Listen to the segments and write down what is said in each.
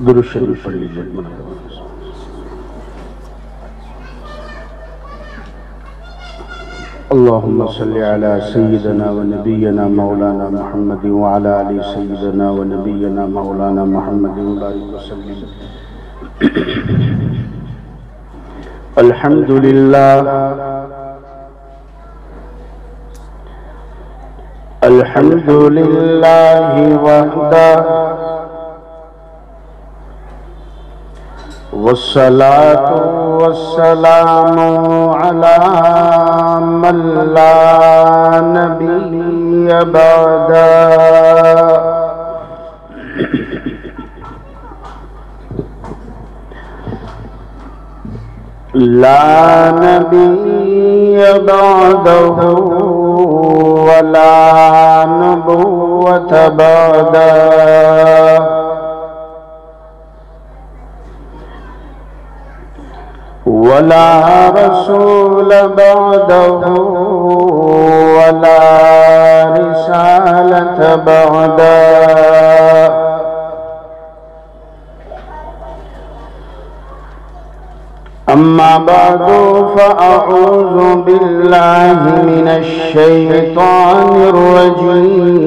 درود شریف پڑھ لیجیے۔ اللهم صل على سيدنا ونبينا مولانا محمد وعلى آل سيدنا ونبينا مولانا محمد وبارك وسلم۔ الحمد لله الحمد لله وحده والصلاة والسلام على من لا نبي بعده۔ لا نبي بعده ولا نبوة بعده، ولا رسول بعده ولا رسالة بعده۔ أما بعد فأعوذ بالله من الشيطان الرجيم۔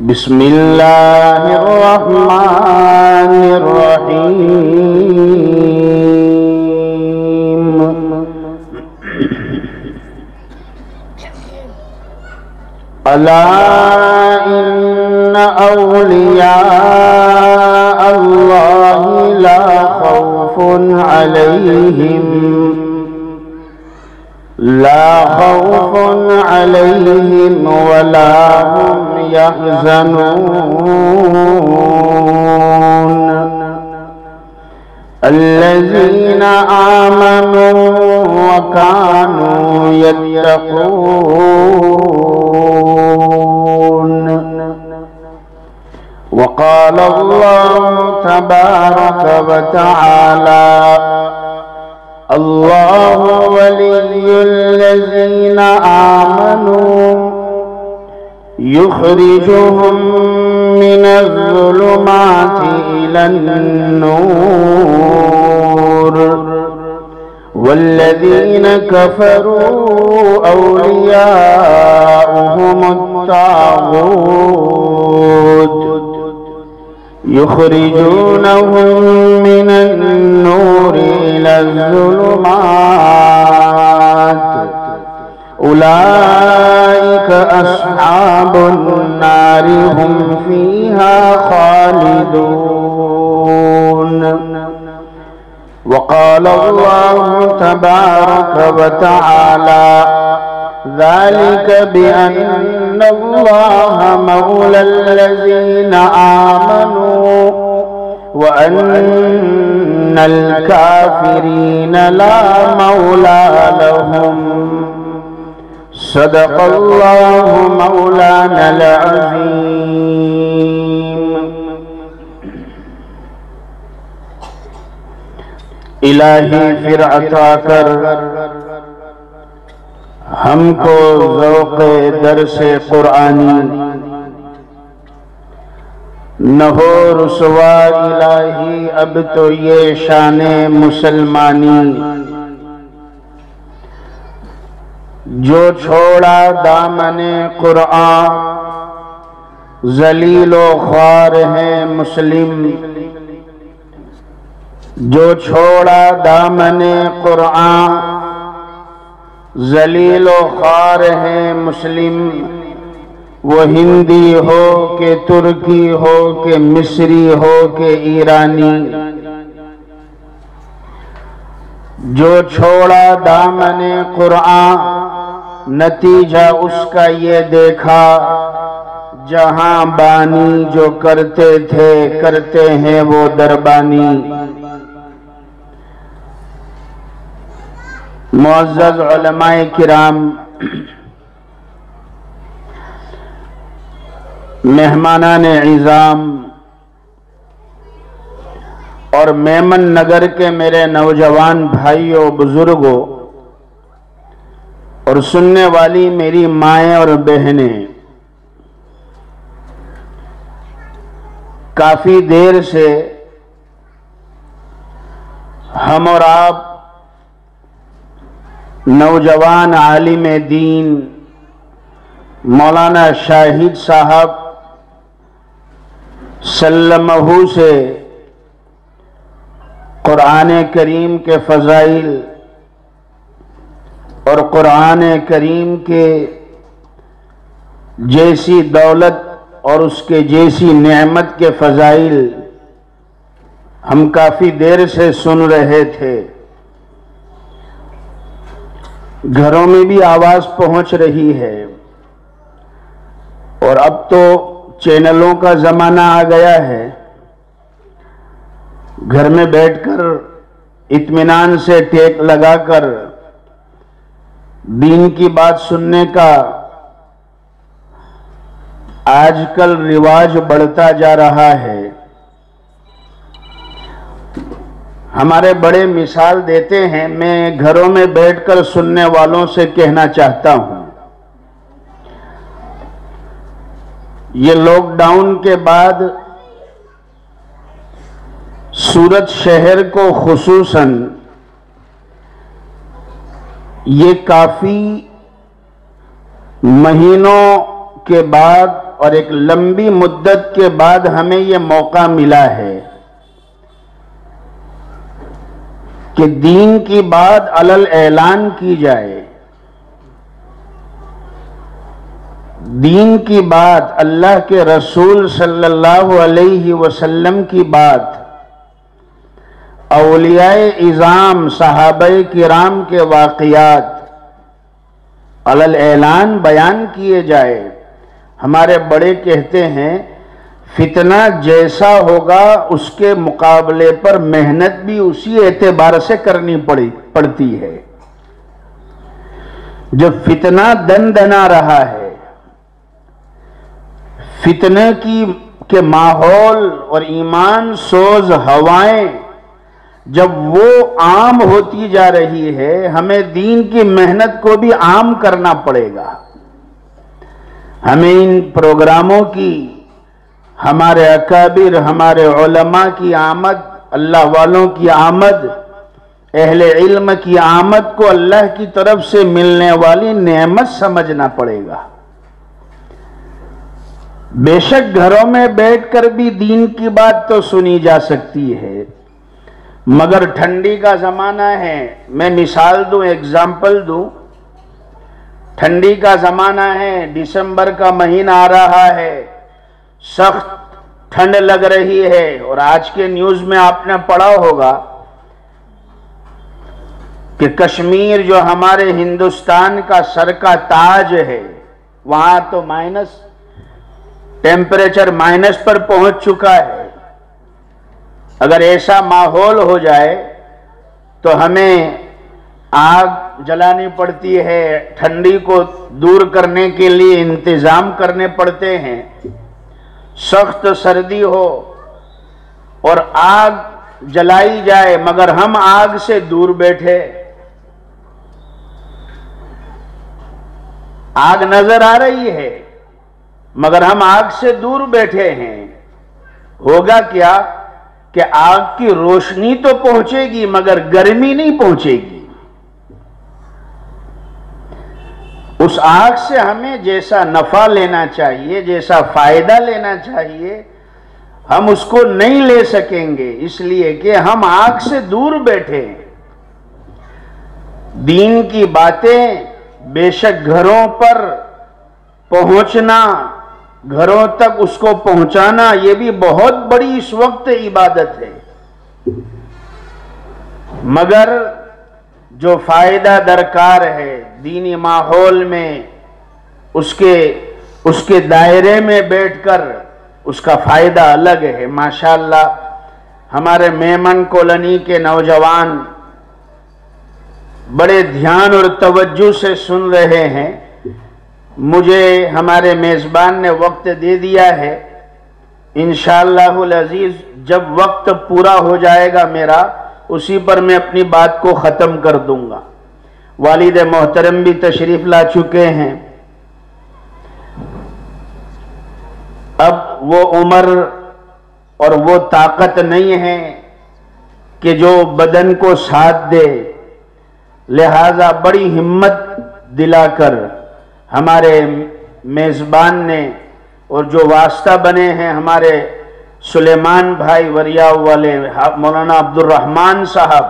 بسم الله الرحمن الرحيم۔ ألا إن أولياء الله لا خوف عليهم ولا هم يحزنون، الذين آمنوا وكانوا يتقون۔ وقال الله تبارك وتعالى: الله ولي الذين آمنوا يخرجهم من الظلمات إلى النور، والذين كفروا أولياؤهم الطاغوت يخرجونهم من النور إلى الظلمات، أولئك أصحاب النار هم فيها خالدون۔ وقال الله تبارك وتعالى: ذلك بأن الله مولى الذين آمنوا وأن الكافرين لا مولى لهم۔ صدق الله مولانا العظيم۔ الہی پھر عطا کر ہم کو ذوق درس قرآنی، نہ ہو رسوا الہی اب تو یہ شان مسلمانی۔ جو چھوڑا دامن قرآن ذلیل و خوار ہے مسلم، جو چھوڑا دامن قرآن ذلیل و خوار ہے مسلم، وہ ہندی ہو کہ ترکی ہو کہ مصری ہو کہ ایرانی۔ جو چھوڑا دامن قرآن نتیجہ اس کا یہ دیکھا، جہاں بانی جو کرتے تھے کرتے ہیں وہ دربانی۔ معزز علماء کرام، مہمانان عظام اور میمن نگر کے میرے نوجوان بھائیوں بزرگوں اور سننے والی میری مائیں اور بہنیں، کافی دیر سے ہم اور آپ نوجوان عالم دین مولانا شاہد صاحب سلمہ سے قرآن کریم کے فضائل اور قرآن کریم کے جیسی دولت اور اس کے جیسی نعمت کے فضائل ہم کافی دیر سے سن رہے تھے۔ گھروں میں بھی آواز پہنچ رہی ہے، اور اب تو چینلوں کا زمانہ آ گیا ہے، گھر میں بیٹھ کر اطمینان سے ٹیک لگا کر دین کی بات سننے کا آج کل رواج بڑھتا جا رہا ہے۔ ہمارے بڑے مثال دیتے ہیں، میں گھروں میں بیٹھ کر سننے والوں سے کہنا چاہتا ہوں، یہ لاک ڈاؤن کے بعد سورت شہر کو خصوصاً یہ کافی مہینوں کے بعد اور ایک لمبی مدت کے بعد ہمیں یہ موقع ملا ہے کہ دین کی بات علل اعلان کی جائے، دین کی بات، اللہ کے رسول صلی اللہ علیہ وسلم کی بات، اولیاء اعظام صحابہ کرام کے واقعات علل اعلان بیان کیے جائے۔ ہمارے بڑے کہتے ہیں، فتنہ جیسا ہوگا اس کے مقابلے پر محنت بھی اسی اعتبار سے کرنی پڑتی ہے۔ جب فتنہ دن دنا رہا ہے، فتنے کے ماحول اور ایمان سوز ہوائیں جب وہ عام ہوتی جا رہی ہے، ہمیں دین کی محنت کو بھی عام کرنا پڑے گا۔ ہمیں ان پروگراموں کی، ہمارے اکابر، ہمارے علماء کی آمد، اللہ والوں کی آمد، اہل علم کی آمد کو اللہ کی طرف سے ملنے والی نعمت سمجھنا پڑے گا۔ بے شک گھروں میں بیٹھ کر بھی دین کی بات تو سنی جا سکتی ہے، مگر ٹھنڈی کا زمانہ ہے۔ میں مثال دوں، ایگزامپل دوں، ٹھنڈی کا زمانہ ہے، دسمبر کا مہینہ آ رہا ہے، سخت ٹھنڈ لگ رہی ہے، اور آج کے نیوز میں آپ نے پڑھا ہوگا کہ کشمیر جو ہمارے ہندوستان کا سر کا تاج ہے، وہاں تو ٹیمپریچر مائنس پر پہنچ چکا ہے۔ اگر ایسا ماحول ہو جائے تو ہمیں آگ جلانی پڑتی ہے، ٹھنڈی کو دور کرنے کے لیے انتظام کرنے پڑتے ہیں۔ سخت سردی ہو اور آگ جلائی جائے مگر ہم آگ سے دور بیٹھے، آگ نظر آ رہی ہے مگر ہم آگ سے دور بیٹھے ہیں، ہوگا کیا کہ آگ کی روشنی تو پہنچے گی مگر گرمی نہیں پہنچے گی۔ اس آگ سے ہمیں جیسا نفع لینا چاہیے، جیسا فائدہ لینا چاہیے، ہم اس کو نہیں لے سکیں گے، اس لیے کہ ہم آگ سے دور بیٹھے ہیں۔ دین کی باتیں بے شک گھروں پر پہنچنا، گھروں تک اس کو پہنچانا، یہ بھی بہت بڑی اس وقت عبادت ہے، مگر جو فائدہ درکار ہے دینی ماحول میں، اس کے دائرے میں بیٹھ کر اس کا فائدہ الگ ہے۔ ماشاءاللہ ہمارے میمن کالونی کے نوجوان بڑے دھیان اور توجہ سے سن رہے ہیں۔ مجھے ہمارے میزبان نے وقت دے دیا ہے، انشاءاللہ العزیز جب وقت پورا ہو جائے گا میرا اسی پر میں اپنی بات کو ختم کر دوں گا۔ والد محترم بھی تشریف لا چکے ہیں۔ اب وہ عمر اور وہ طاقت نہیں ہے کہ جو بدن کو ساتھ دے، لہذا بڑی ہمت دلا کر ہمارے میزبان نے اور جو واسطہ بنے ہیں ہمارے سلیمان بھائی وریاء والے مولانا عبد الرحمن صاحب،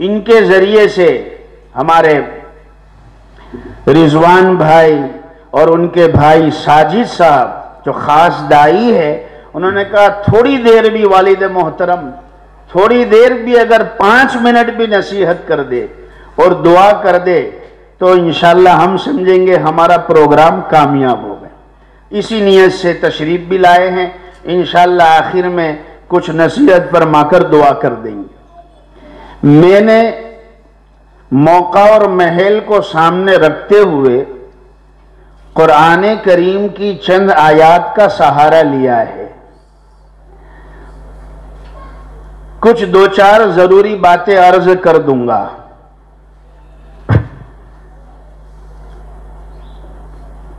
ان کے ذریعے سے ہمارے رضوان بھائی اور ان کے بھائی ساجد صاحب جو خاص دائی ہے، انہوں نے کہا تھوڑی دیر بھی والد محترم، تھوڑی دیر بھی اگر 5 منٹ بھی نصیحت کر دے اور دعا کر دے تو انشاءاللہ ہم سمجھیں گے ہمارا پروگرام کامیاب ہو گیا۔ اسی نیت سے تشریف بھی لائے ہیں، انشاءاللہ آخر میں کچھ نصیحت فرما کر دعا کر دیں گے۔ میں نے موقع اور محل کو سامنے رکھتے ہوئے قرآن کریم کی چند آیات کا سہارا لیا ہے۔ کچھ 2-4 ضروری باتیں عرض کر دوں گا۔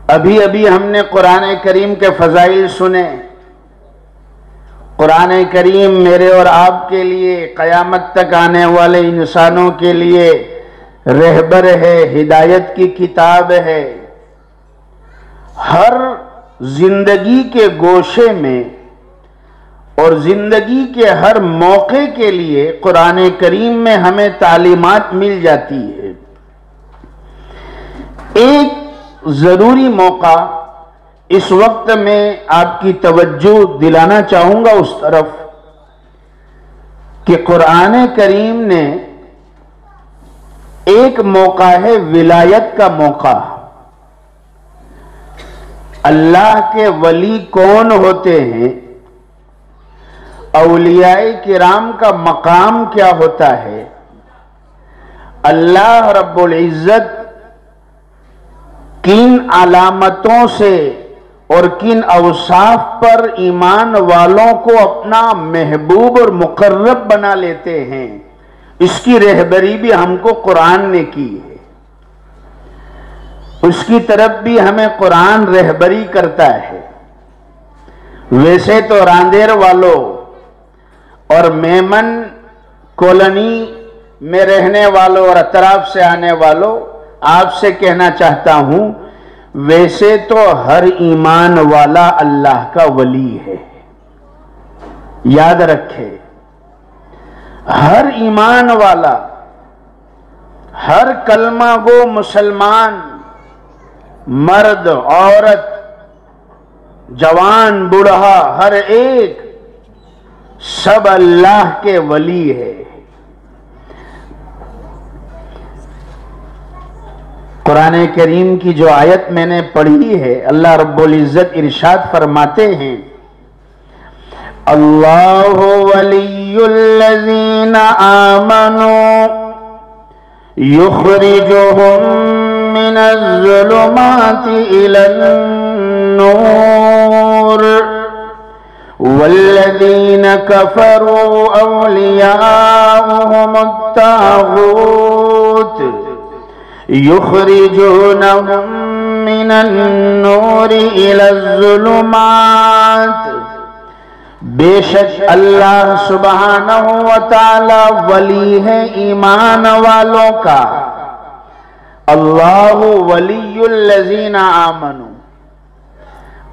ابھی ہم نے قرآن کریم کے فضائل سنے۔ قرآن کریم میرے اور آپ کے لیے، قیامت تک آنے والے انسانوں کے لیے رہبر ہے، ہدایت کی کتاب ہے۔ ہر زندگی کے گوشے میں اور زندگی کے ہر موقع کے لیے قرآن کریم میں ہمیں تعلیمات مل جاتی ہے۔ ایک ضروری موقع اس وقت میں آپ کی توجہ دلانا چاہوں گا اس طرف کہ قرآن کریم نے ایک موقع ہے ولایت کا موقع۔ اللہ کے ولی کون ہوتے ہیں، اولیاء کرام کا مقام کیا ہوتا ہے، اللہ رب العزت کن علامتوں سے اور کن اوصاف پر ایمان والوں کو اپنا محبوب اور مقرب بنا لیتے ہیں، اس کی رہبری بھی ہم کو قرآن نے کی ہے۔ اس کی طرف بھی ہمیں قرآن رہبری کرتا ہے۔ ویسے تو راندیر والوں اور میمن کالونی میں رہنے والوں اور اطراف سے آنے والوں، آپ سے کہنا چاہتا ہوں ویسے تو ہر ایمان والا اللہ کا ولی ہے۔ یاد رکھے، ہر ایمان والا، ہر کلمہ گو مسلمان، مرد عورت جوان بوڑھا، ہر ایک سب اللہ کے ولی ہے۔ قرآن کریم کی جو آیت میں نے پڑھی ہے، اللہ رب العزت ارشاد فرماتے ہیں، اللہ ولی الذین آمنوا یخرجہم من الظلمات الی النور والذین کفروا اولیاؤہم الطاغوت یخرجونہم من النور الی الظلمات۔ بے شک اللہ سبحانہ وتعالی ولی ہے ایمان والوں کا۔ اللہ ولی الذین آمنوا،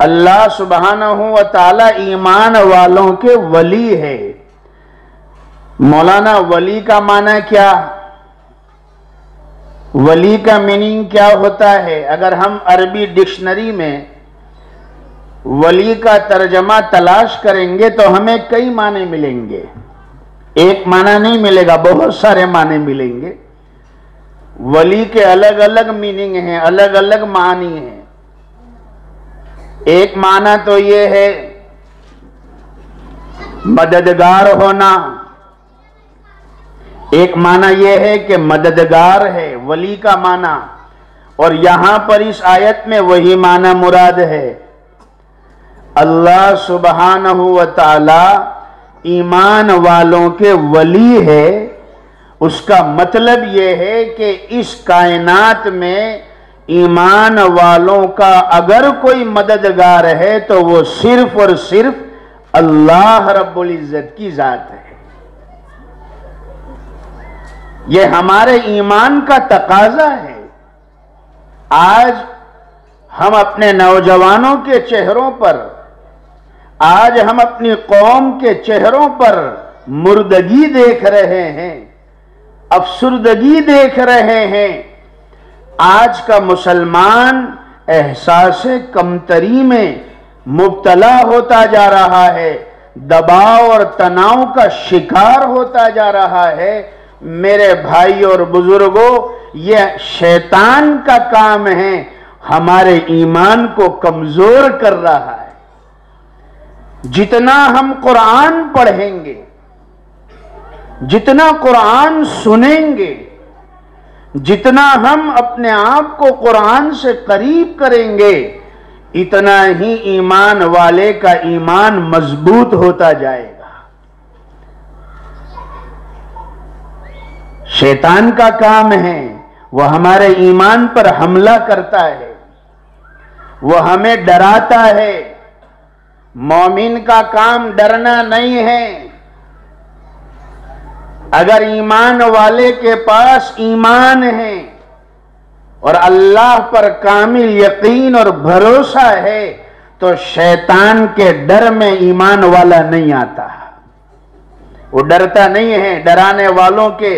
اللہ سبحانہ وتعالی ایمان والوں کے ولی ہے۔ مولانا ولی کا معنی کیا؟ ولی کا میننگ کیا ہوتا ہے؟ اگر ہم عربی ڈکشنری میں ولی کا ترجمہ تلاش کریں گے تو ہمیں کئی معنی ملیں گے، ایک معنی نہیں ملے گا، بہت سارے معنی ملیں گے۔ ولی کے الگ الگ میننگ ہیں، الگ الگ معنی ہیں۔ ایک معنی تو یہ ہے مددگار ہونا، ایک معنی یہ ہے کہ مددگار ہے ولی کا معنی، اور یہاں پر اس آیت میں وہی معنی مراد ہے۔ اللہ سبحانہ و تعالی ایمان والوں کے ولی ہے، اس کا مطلب یہ ہے کہ اس کائنات میں ایمان والوں کا اگر کوئی مددگار ہے تو وہ صرف اور صرف اللہ رب العزت کی ذات ہے۔ یہ ہمارے ایمان کا تقاضا ہے۔ آج ہم اپنے نوجوانوں کے چہروں پر، آج ہم اپنی قوم کے چہروں پر مردگی دیکھ رہے ہیں، افسردگی دیکھ رہے ہیں۔ آج کا مسلمان احساس کمتری میں مبتلا ہوتا جا رہا ہے، دباؤ اور تناؤ کا شکار ہوتا جا رہا ہے۔ میرے بھائی اور بزرگوں، یہ شیطان کا کام ہے، ہمارے ایمان کو کمزور کر رہا ہے۔ جتنا ہم قرآن پڑھیں گے، جتنا قرآن سنیں گے، جتنا ہم اپنے آپ کو قرآن سے قریب کریں گے، اتنا ہی ایمان والے کا ایمان مضبوط ہوتا جائے گا۔ شیطان کا کام ہے، وہ ہمارے ایمان پر حملہ کرتا ہے، وہ ہمیں ڈراتا ہے۔ مومن کا کام ڈرنا نہیں ہے۔ اگر ایمان والے کے پاس ایمان ہے اور اللہ پر کامل یقین اور بھروسہ ہے تو شیطان کے ڈر میں ایمان والا نہیں آتا، وہ ڈرتا نہیں ہے۔ ڈرانے والوں کے،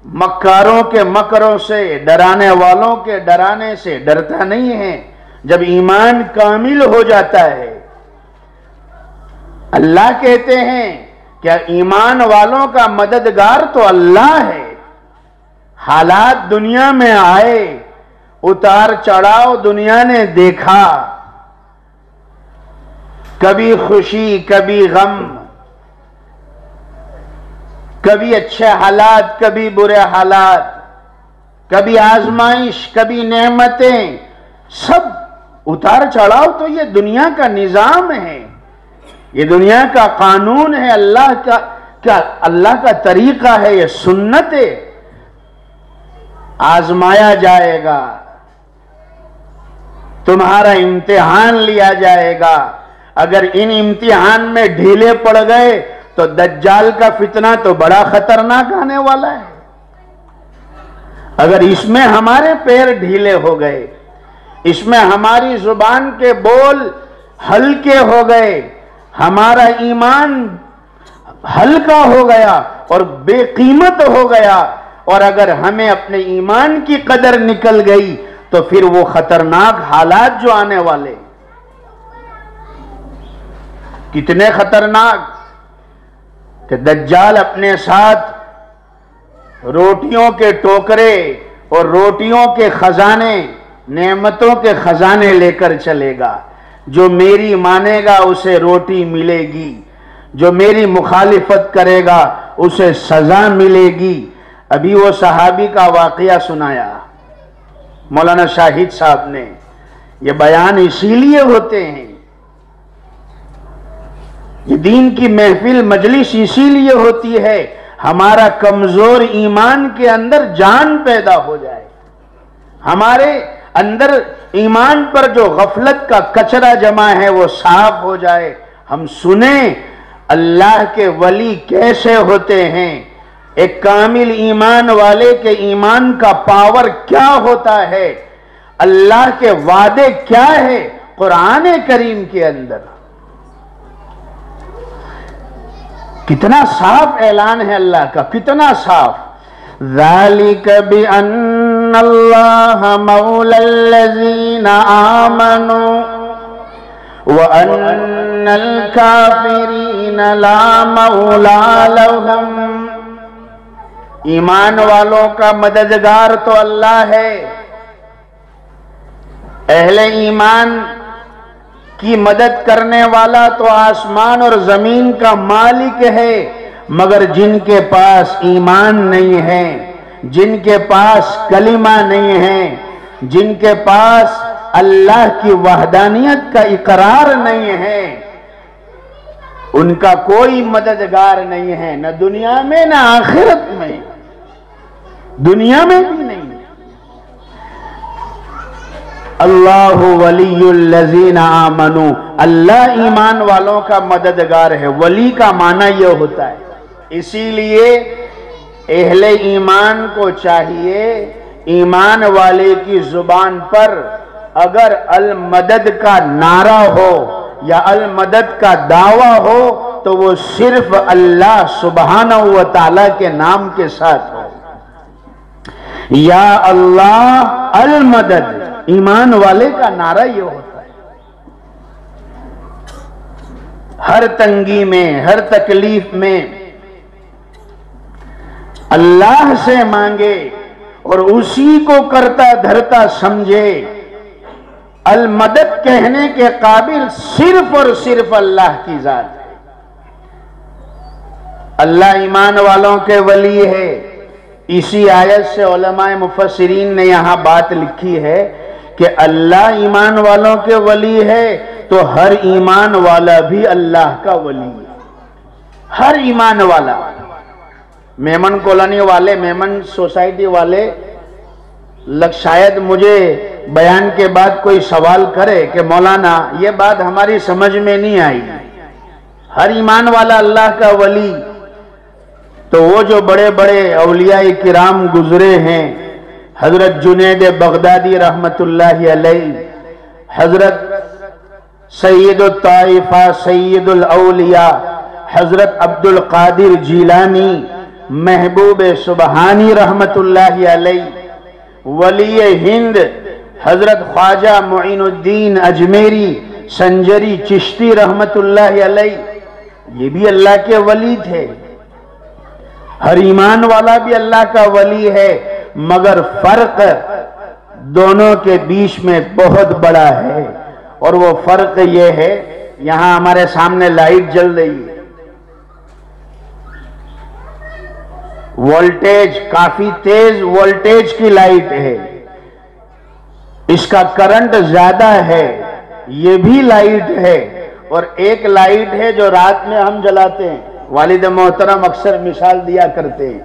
مکاروں کے مکروں سے، ڈرانے والوں کے ڈرانے سے ڈرتا نہیں ہے۔ جب ایمان کامل ہو جاتا ہے، اللہ کہتے ہیں کہ ایمان والوں کا مددگار تو اللہ ہے۔ حالات دنیا میں آئے، اتار چڑھاؤ دنیا نے دیکھا، کبھی خوشی، کبھی غم، کبھی اچھے حالات، کبھی برے حالات، کبھی آزمائش، کبھی نعمتیں، سب اتار چڑھاؤ تو یہ دنیا کا نظام ہے، یہ دنیا کا قانون ہے، اللہ کا طریقہ ہے، یہ سنت ہے۔ آزمایا جائے گا، تمہارا امتحان لیا جائے گا۔ اگر ان امتحان میں ڈھیلے پڑ گئے تو دجال کا فتنہ تو بڑا خطرناک آنے والا ہے۔ اگر اس میں ہمارے پیر ڈھیلے ہو گئے، اس میں ہماری زبان کے بول ہلکے ہو گئے، ہمارا ایمان ہلکا ہو گیا اور بے قیمت ہو گیا، اور اگر ہمیں اپنے ایمان کی قدر نکل گئی تو پھر وہ خطرناک حالات جو آنے والے، کتنے خطرناک، کہ دجال اپنے ساتھ روٹیوں کے ٹوکرے اور روٹیوں کے خزانے، نعمتوں کے خزانے لے کر چلے گا۔ جو میری مانے گا اسے روٹی ملے گی، جو میری مخالفت کرے گا اسے سزا ملے گی۔ ابھی وہ صحابی کا واقعہ سنایا مولانا شاہد صاحب نے۔ یہ بیان اسی لیے ہوتے ہیں، یہ دین کی محفل مجلس اسی لیے ہوتی ہے، ہمارا کمزور ایمان کے اندر جان پیدا ہو جائے، ہمارے اندر ایمان پر جو غفلت کا کچرا جمع ہے وہ صاف ہو جائے، ہم سنیں اللہ کے ولی کیسے ہوتے ہیں، ایک کامل ایمان والے کے ایمان کا پاور کیا ہوتا ہے، اللہ کے وعدے کیا ہے قرآن کریم کے اندر۔ کتنا صاف اعلان ہے اللہ کا، کتنا صاف۔ ذَلِكَ بِأَنَّ اللَّهَ مَوْلَى الَّذِينَ آمَنُوا وَأَنَّ الْكَافِرِينَ لَا مَوْلَى لَهُمْ۔ ایمان والوں کا مددگار تو اللہ ہے، اہل ایمان کی مدد کرنے والا تو آسمان اور زمین کا مالک ہے، مگر جن کے پاس ایمان نہیں ہے، جن کے پاس کلمہ نہیں ہے، جن کے پاس اللہ کی وحدانیت کا اقرار نہیں ہے، ان کا کوئی مددگار نہیں ہے، نہ دنیا میں نہ آخرت میں، دنیا میں بھی نہیں۔ اللہ ولی الذین آمنوا، اللہ ایمان والوں کا مددگار ہے۔ ولی کا معنی یہ ہوتا ہے، اسی لیے اہل ایمان کو چاہیے ایمان والے کی زبان پر اگر المدد کا نعرہ ہو یا المدد کا دعویٰ ہو تو وہ صرف اللہ سبحانہ و تعالی کے نام کے ساتھ ہو، یا اللہ المدد، ایمان والے کا نعرہ یہ ہوتا ہے۔ ہر تنگی میں، ہر تکلیف میں اللہ سے مانگے اور اسی کو کرتا دھرتا سمجھے۔ المدد کہنے کے قابل صرف اور صرف اللہ کی ذات ہے۔ اللہ ایمان والوں کے ولی ہے۔ اسی آیت سے علماء مفسرین نے یہاں بات لکھی ہے کہ اللہ ایمان والوں کے ولی ہے تو ہر ایمان والا بھی اللہ کا ولی ہے، ہر ایمان والا۔ میمن کالونی والے، میمن سوسائٹی والے شاید مجھے بیان کے بعد کوئی سوال کرے کہ مولانا یہ بات ہماری سمجھ میں نہیں آئی، ہر ایمان والا اللہ کا ولی، تو وہ جو بڑے بڑے اولیاء کرام گزرے ہیں، حضرت جنید بغدادی رحمت اللہ علیہ، حضرت سید الطائفہ سید الاولیاء حضرت عبد القادر جیلانی، محبوب سبحانی رحمت اللہ علیہ، ولی ہند حضرت خواجہ معین الدین اجمیری سنجری چشتی رحمت اللہ علیہ، یہ بھی اللہ کے ولی تھے۔ ہر ایمان والا بھی اللہ کا ولی ہے، مگر فرق دونوں کے بیچ میں بہت بڑا ہے، اور وہ فرق یہ ہے، یہاں ہمارے سامنے لائٹ جل رہی ہے، وولٹیج کافی تیز وولٹیج کی لائٹ ہے، اس کا کرنٹ زیادہ ہے، یہ بھی لائٹ ہے، اور ایک لائٹ ہے جو رات میں ہم جلاتے ہیں، والد محترم اکثر مثال دیا کرتے ہیں،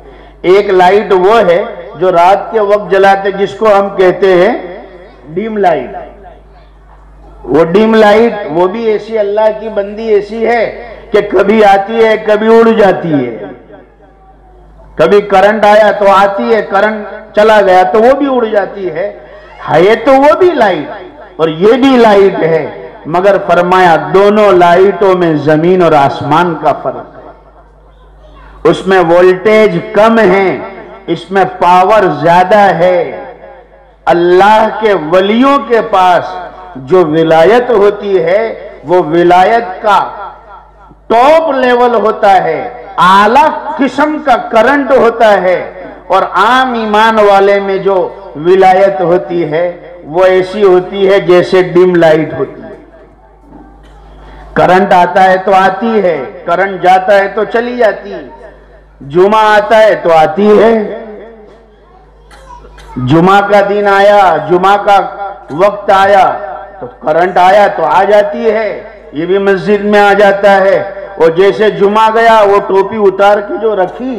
ایک لائٹ وہ ہے جو رات کے وقت جلاتے جس کو ہم کہتے ہیں ڈیم لائٹ۔ وہ ڈیم لائٹ وہ بھی ایسی اللہ کی بندی ایسی ہے کہ کبھی آتی ہے کبھی اڑ جاتی ہے، کبھی کرنٹ آیا تو آتی ہے، کرنٹ چلا گیا تو وہ بھی اڑ جاتی ہے تو وہ بھی لائٹ اور یہ بھی لائٹ ہے، مگر فرمایا دونوں لائٹوں میں زمین اور آسمان کا فرق ہے، اس میں وولٹیج کم ہے، اس میں پاور زیادہ ہے۔ اللہ کے ولیوں کے پاس جو ولایت ہوتی ہے وہ ولایت کا ٹاپ لیول ہوتا ہے، اعلیٰ قسم کا کرنٹ ہوتا ہے، اور عام ایمان والے میں جو ولایت ہوتی ہے وہ ایسی ہوتی ہے جیسے ڈم لائٹ ہوتی ہے، کرنٹ آتا ہے تو آتی ہے، کرنٹ جاتا ہے تو چلی جاتی ہے، جمعہ آتا ہے تو آتی ہے، جمعہ کا دن آیا، جمعہ کا وقت آیا تو کرنٹ آیا تو آ جاتی ہے، یہ بھی مسجد میں آ جاتا ہے، اور جیسے جمعہ گیا وہ ٹوپی اتار کے جو رکھی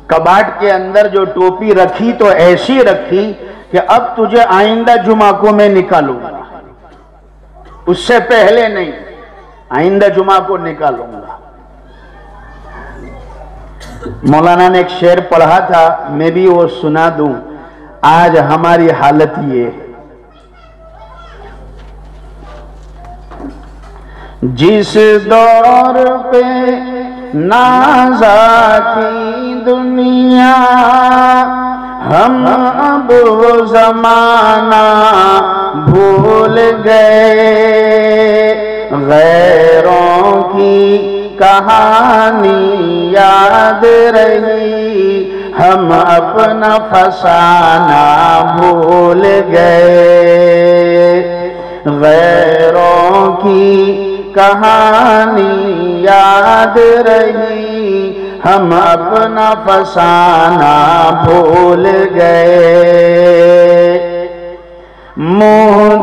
کباڑ کے اندر، جو ٹوپی رکھی تو ایسی رکھی کہ اب تجھے آئندہ جمعہ کو میں نکالوں گا، اس سے پہلے نہیں، آئندہ جمعہ کو نکالوں گا۔ مولانا نے ایک شعر پڑھا تھا، میں بھی وہ سنا دوں، آج ہماری حالت یہ ہے، جس دور پہ نازا کی دنیا، ہم اب وہ زمانہ بھول گئے، غیروں کی کہانی یاد رہی، ہم اپنا فسانہ بھول گئے، غیروں کی کہانی یاد رہی، ہم اپنا فسانہ بھول گئے، منہ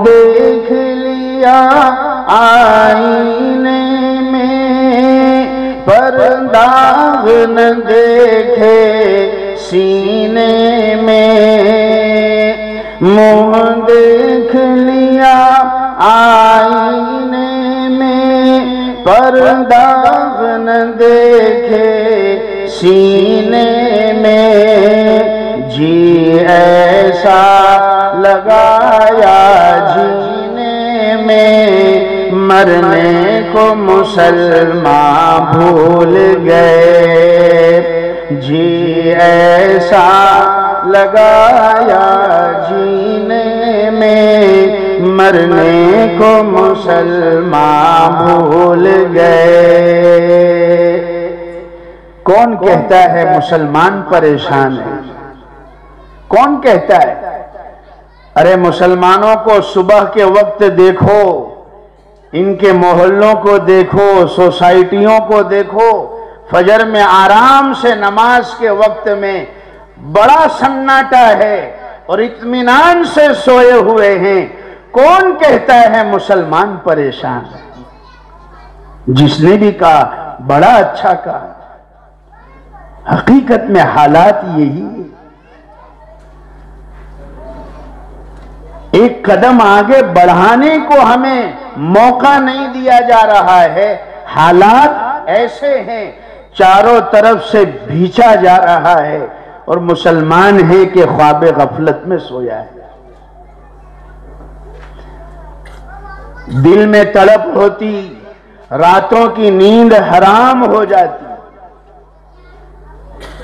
داغ نہ دیکھے سینے میں، جی ایسا لگایا جینے میں، مرنے کو مسلمان بھول گئے، جی ایسا لگایا جینے میں، مرنے کو مسلمان بھول گئے۔ کون کہتا ہے مسلمان پریشان ہے؟ کون کہتا ہے؟ ارے مسلمانوں کو صبح کے وقت دیکھو، ان کے محلوں کو دیکھو، سوسائٹیوں کو دیکھو، فجر میں آرام سے نماز کے وقت میں بڑا سناٹا ہے اور اطمینان سے سوئے ہوئے ہیں۔ کون کہتا ہے مسلمان پریشان؟ جس نے بھی کہا بڑا اچھا کہا۔ حقیقت میں حالات یہی ہے۔ ایک قدم آگے بڑھانے کو ہمیں موقع نہیں دیا جا رہا ہے۔ حالات ایسے ہیں، چاروں طرف سے بھیچا جا رہا ہے، اور مسلمان ہے کہ خواب غفلت میں سویا ہے۔ دل میں تڑپ ہوتی، راتوں کی نیند حرام ہو جاتی،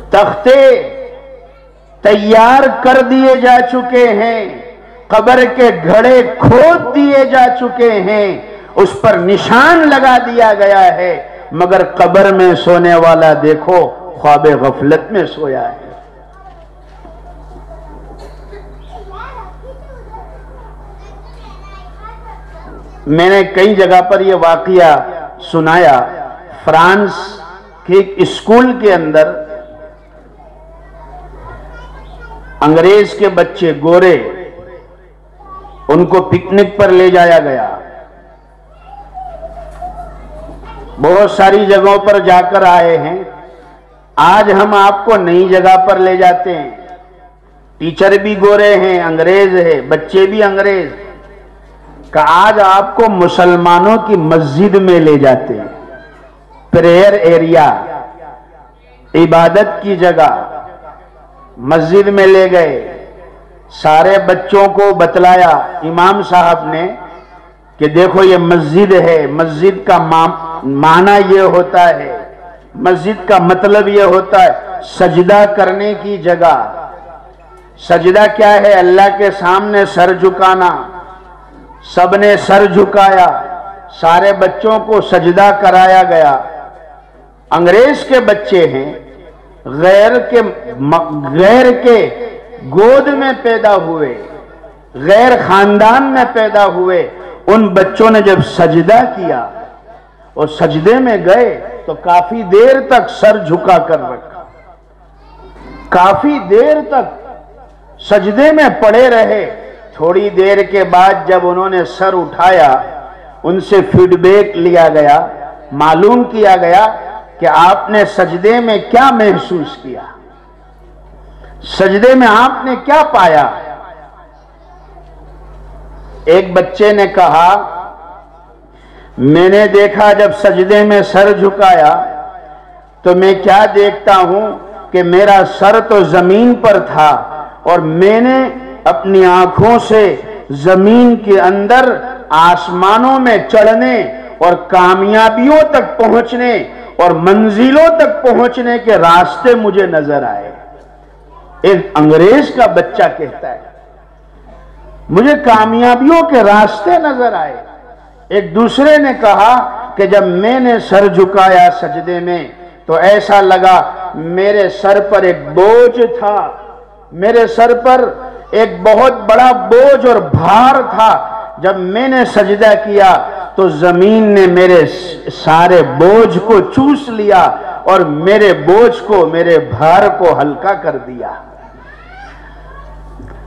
تختے تیار کر دیے جا چکے ہیں، قبر کے گھڑے کھود دیے جا چکے ہیں، اس پر نشان لگا دیا گیا ہے، مگر قبر میں سونے والا دیکھو خواب غفلت میں سویا ہے۔ میں نے کئی جگہ پر یہ واقعہ سنایا۔ فرانس کے ایک اسکول کے اندر انگریز کے بچے گورے، ان کو پکنک پر لے جایا گیا۔ بہت ساری جگہوں پر جا کر آئے ہیں، آج ہم آپ کو نئی جگہ پر لے جاتے ہیں۔ ٹیچر بھی گورے ہیں، انگریز ہے، بچے بھی انگریز، کہ آج آپ کو مسلمانوں کی مسجد میں لے جاتے ہیں، پریئر ایریا، عبادت کی جگہ، مسجد میں لے گئے۔ سارے بچوں کو بتلایا امام صاحب نے کہ دیکھو یہ مسجد ہے، مسجد کا معنی یہ ہوتا ہے، مسجد کا مطلب یہ ہوتا ہے سجدہ کرنے کی جگہ۔ سجدہ کیا ہے؟ اللہ کے سامنے سر جھکانا۔ سب نے سر جھکایا، سارے بچوں کو سجدہ کرایا گیا۔ انگریز کے بچے ہیں، غیر کے گود میں پیدا ہوئے، غیر خاندان میں پیدا ہوئے، ان بچوں نے جب سجدہ کیا اور سجدے میں گئے تو کافی دیر تک سر جھکا کر رکھا، کافی دیر تک سجدے میں پڑے رہے۔ تھوڑی دیر کے بعد جب انہوں نے سر اٹھایا، ان سے فیڈ بیک لیا گیا، معلوم کیا گیا کہ آپ نے سجدے میں کیا محسوس کیا، سجدے میں آپ نے کیا پایا۔ ایک بچے نے کہا میں نے دیکھا جب سجدے میں سر جھکایا تو میں کیا دیکھتا ہوں کہ میرا سر تو زمین پر تھا اور میں نے اپنی آنکھوں سے زمین کے اندر آسمانوں میں چڑھنے اور کامیابیوں تک پہنچنے اور منزلوں تک پہنچنے کے راستے مجھے نظر آئے۔ ایک انگریز کا بچہ کہتا ہے مجھے کامیابیوں کے راستے نظر آئے۔ ایک دوسرے نے کہا کہ جب میں نے سر جھکایا سجدے میں تو ایسا لگا میرے سر پر ایک بوجھ تھا، میرے سر پر ایک بہت بڑا بوجھ اور بھار تھا۔ جب میں نے سجدہ کیا تو زمین نے میرے سارے بوجھ کو چوس لیا اور میرے بوجھ کو، میرے بھار کو ہلکا کر دیا۔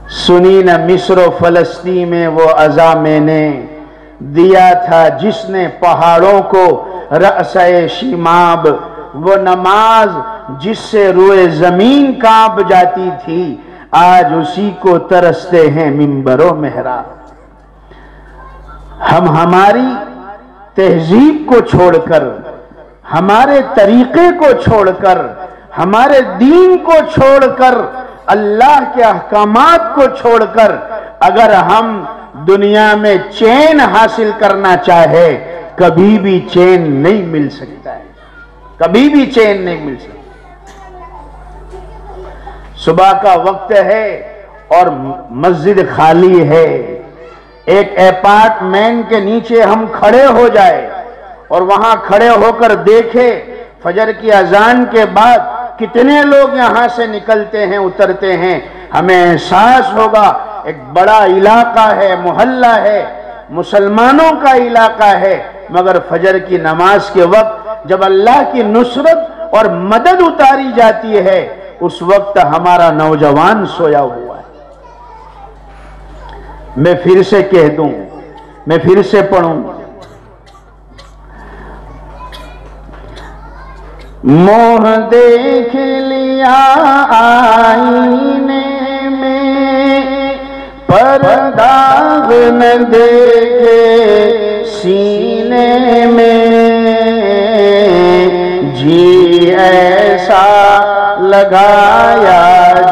سنی نہ مصر و فلسطین میں وہ عزا میں نے دیا تھا جس نے پہاڑوں کو رأسِ شیماب، وہ نماز جس سے روئے زمین کانپ جاتی تھی آج اسی کو ترستے ہیں منبر و محراب۔ ہم ہماری تہذیب کو چھوڑ کر ہمارے طریقے کو چھوڑ کر، ہمارے دین کو چھوڑ کر، اللہ کے احکامات کو چھوڑ کر اگر ہم دنیا میں چین حاصل کرنا چاہے، کبھی بھی چین نہیں مل سکتا ہے، کبھی بھی چین نہیں مل سکتا۔ صبح کا وقت ہے اور مسجد خالی ہے، ایک اپارٹمنٹ کے نیچے ہم کھڑے ہو جائے اور وہاں کھڑے ہو کر دیکھے فجر کی اذان کے بعد کتنے لوگ یہاں سے نکلتے ہیں، اترتے ہیں، ہمیں احساس ہوگا ایک بڑا علاقہ ہے، محلہ ہے، مسلمانوں کا علاقہ ہے، مگر فجر کی نماز کے وقت جب اللہ کی نصرت اور مدد اتاری جاتی ہے اس وقت ہمارا نوجوان سویا ہوا ہے۔ میں پھر سے کہہ دوں، میں پھر سے پڑھوں، منہ دیکھ لیا آئینے میں، پر داغ نہ دیکھے سینے میں، جی ایسا لگایا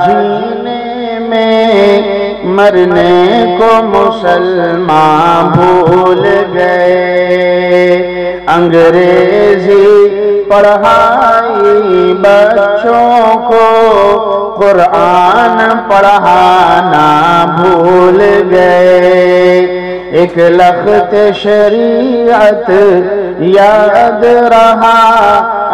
جینے میں، مرنے کو مسلمان بھول گئے، انگریزی پڑھائی بچوں کو، قرآن پڑھانا بھول گئے، ایک لخت شریعت یاد رہا،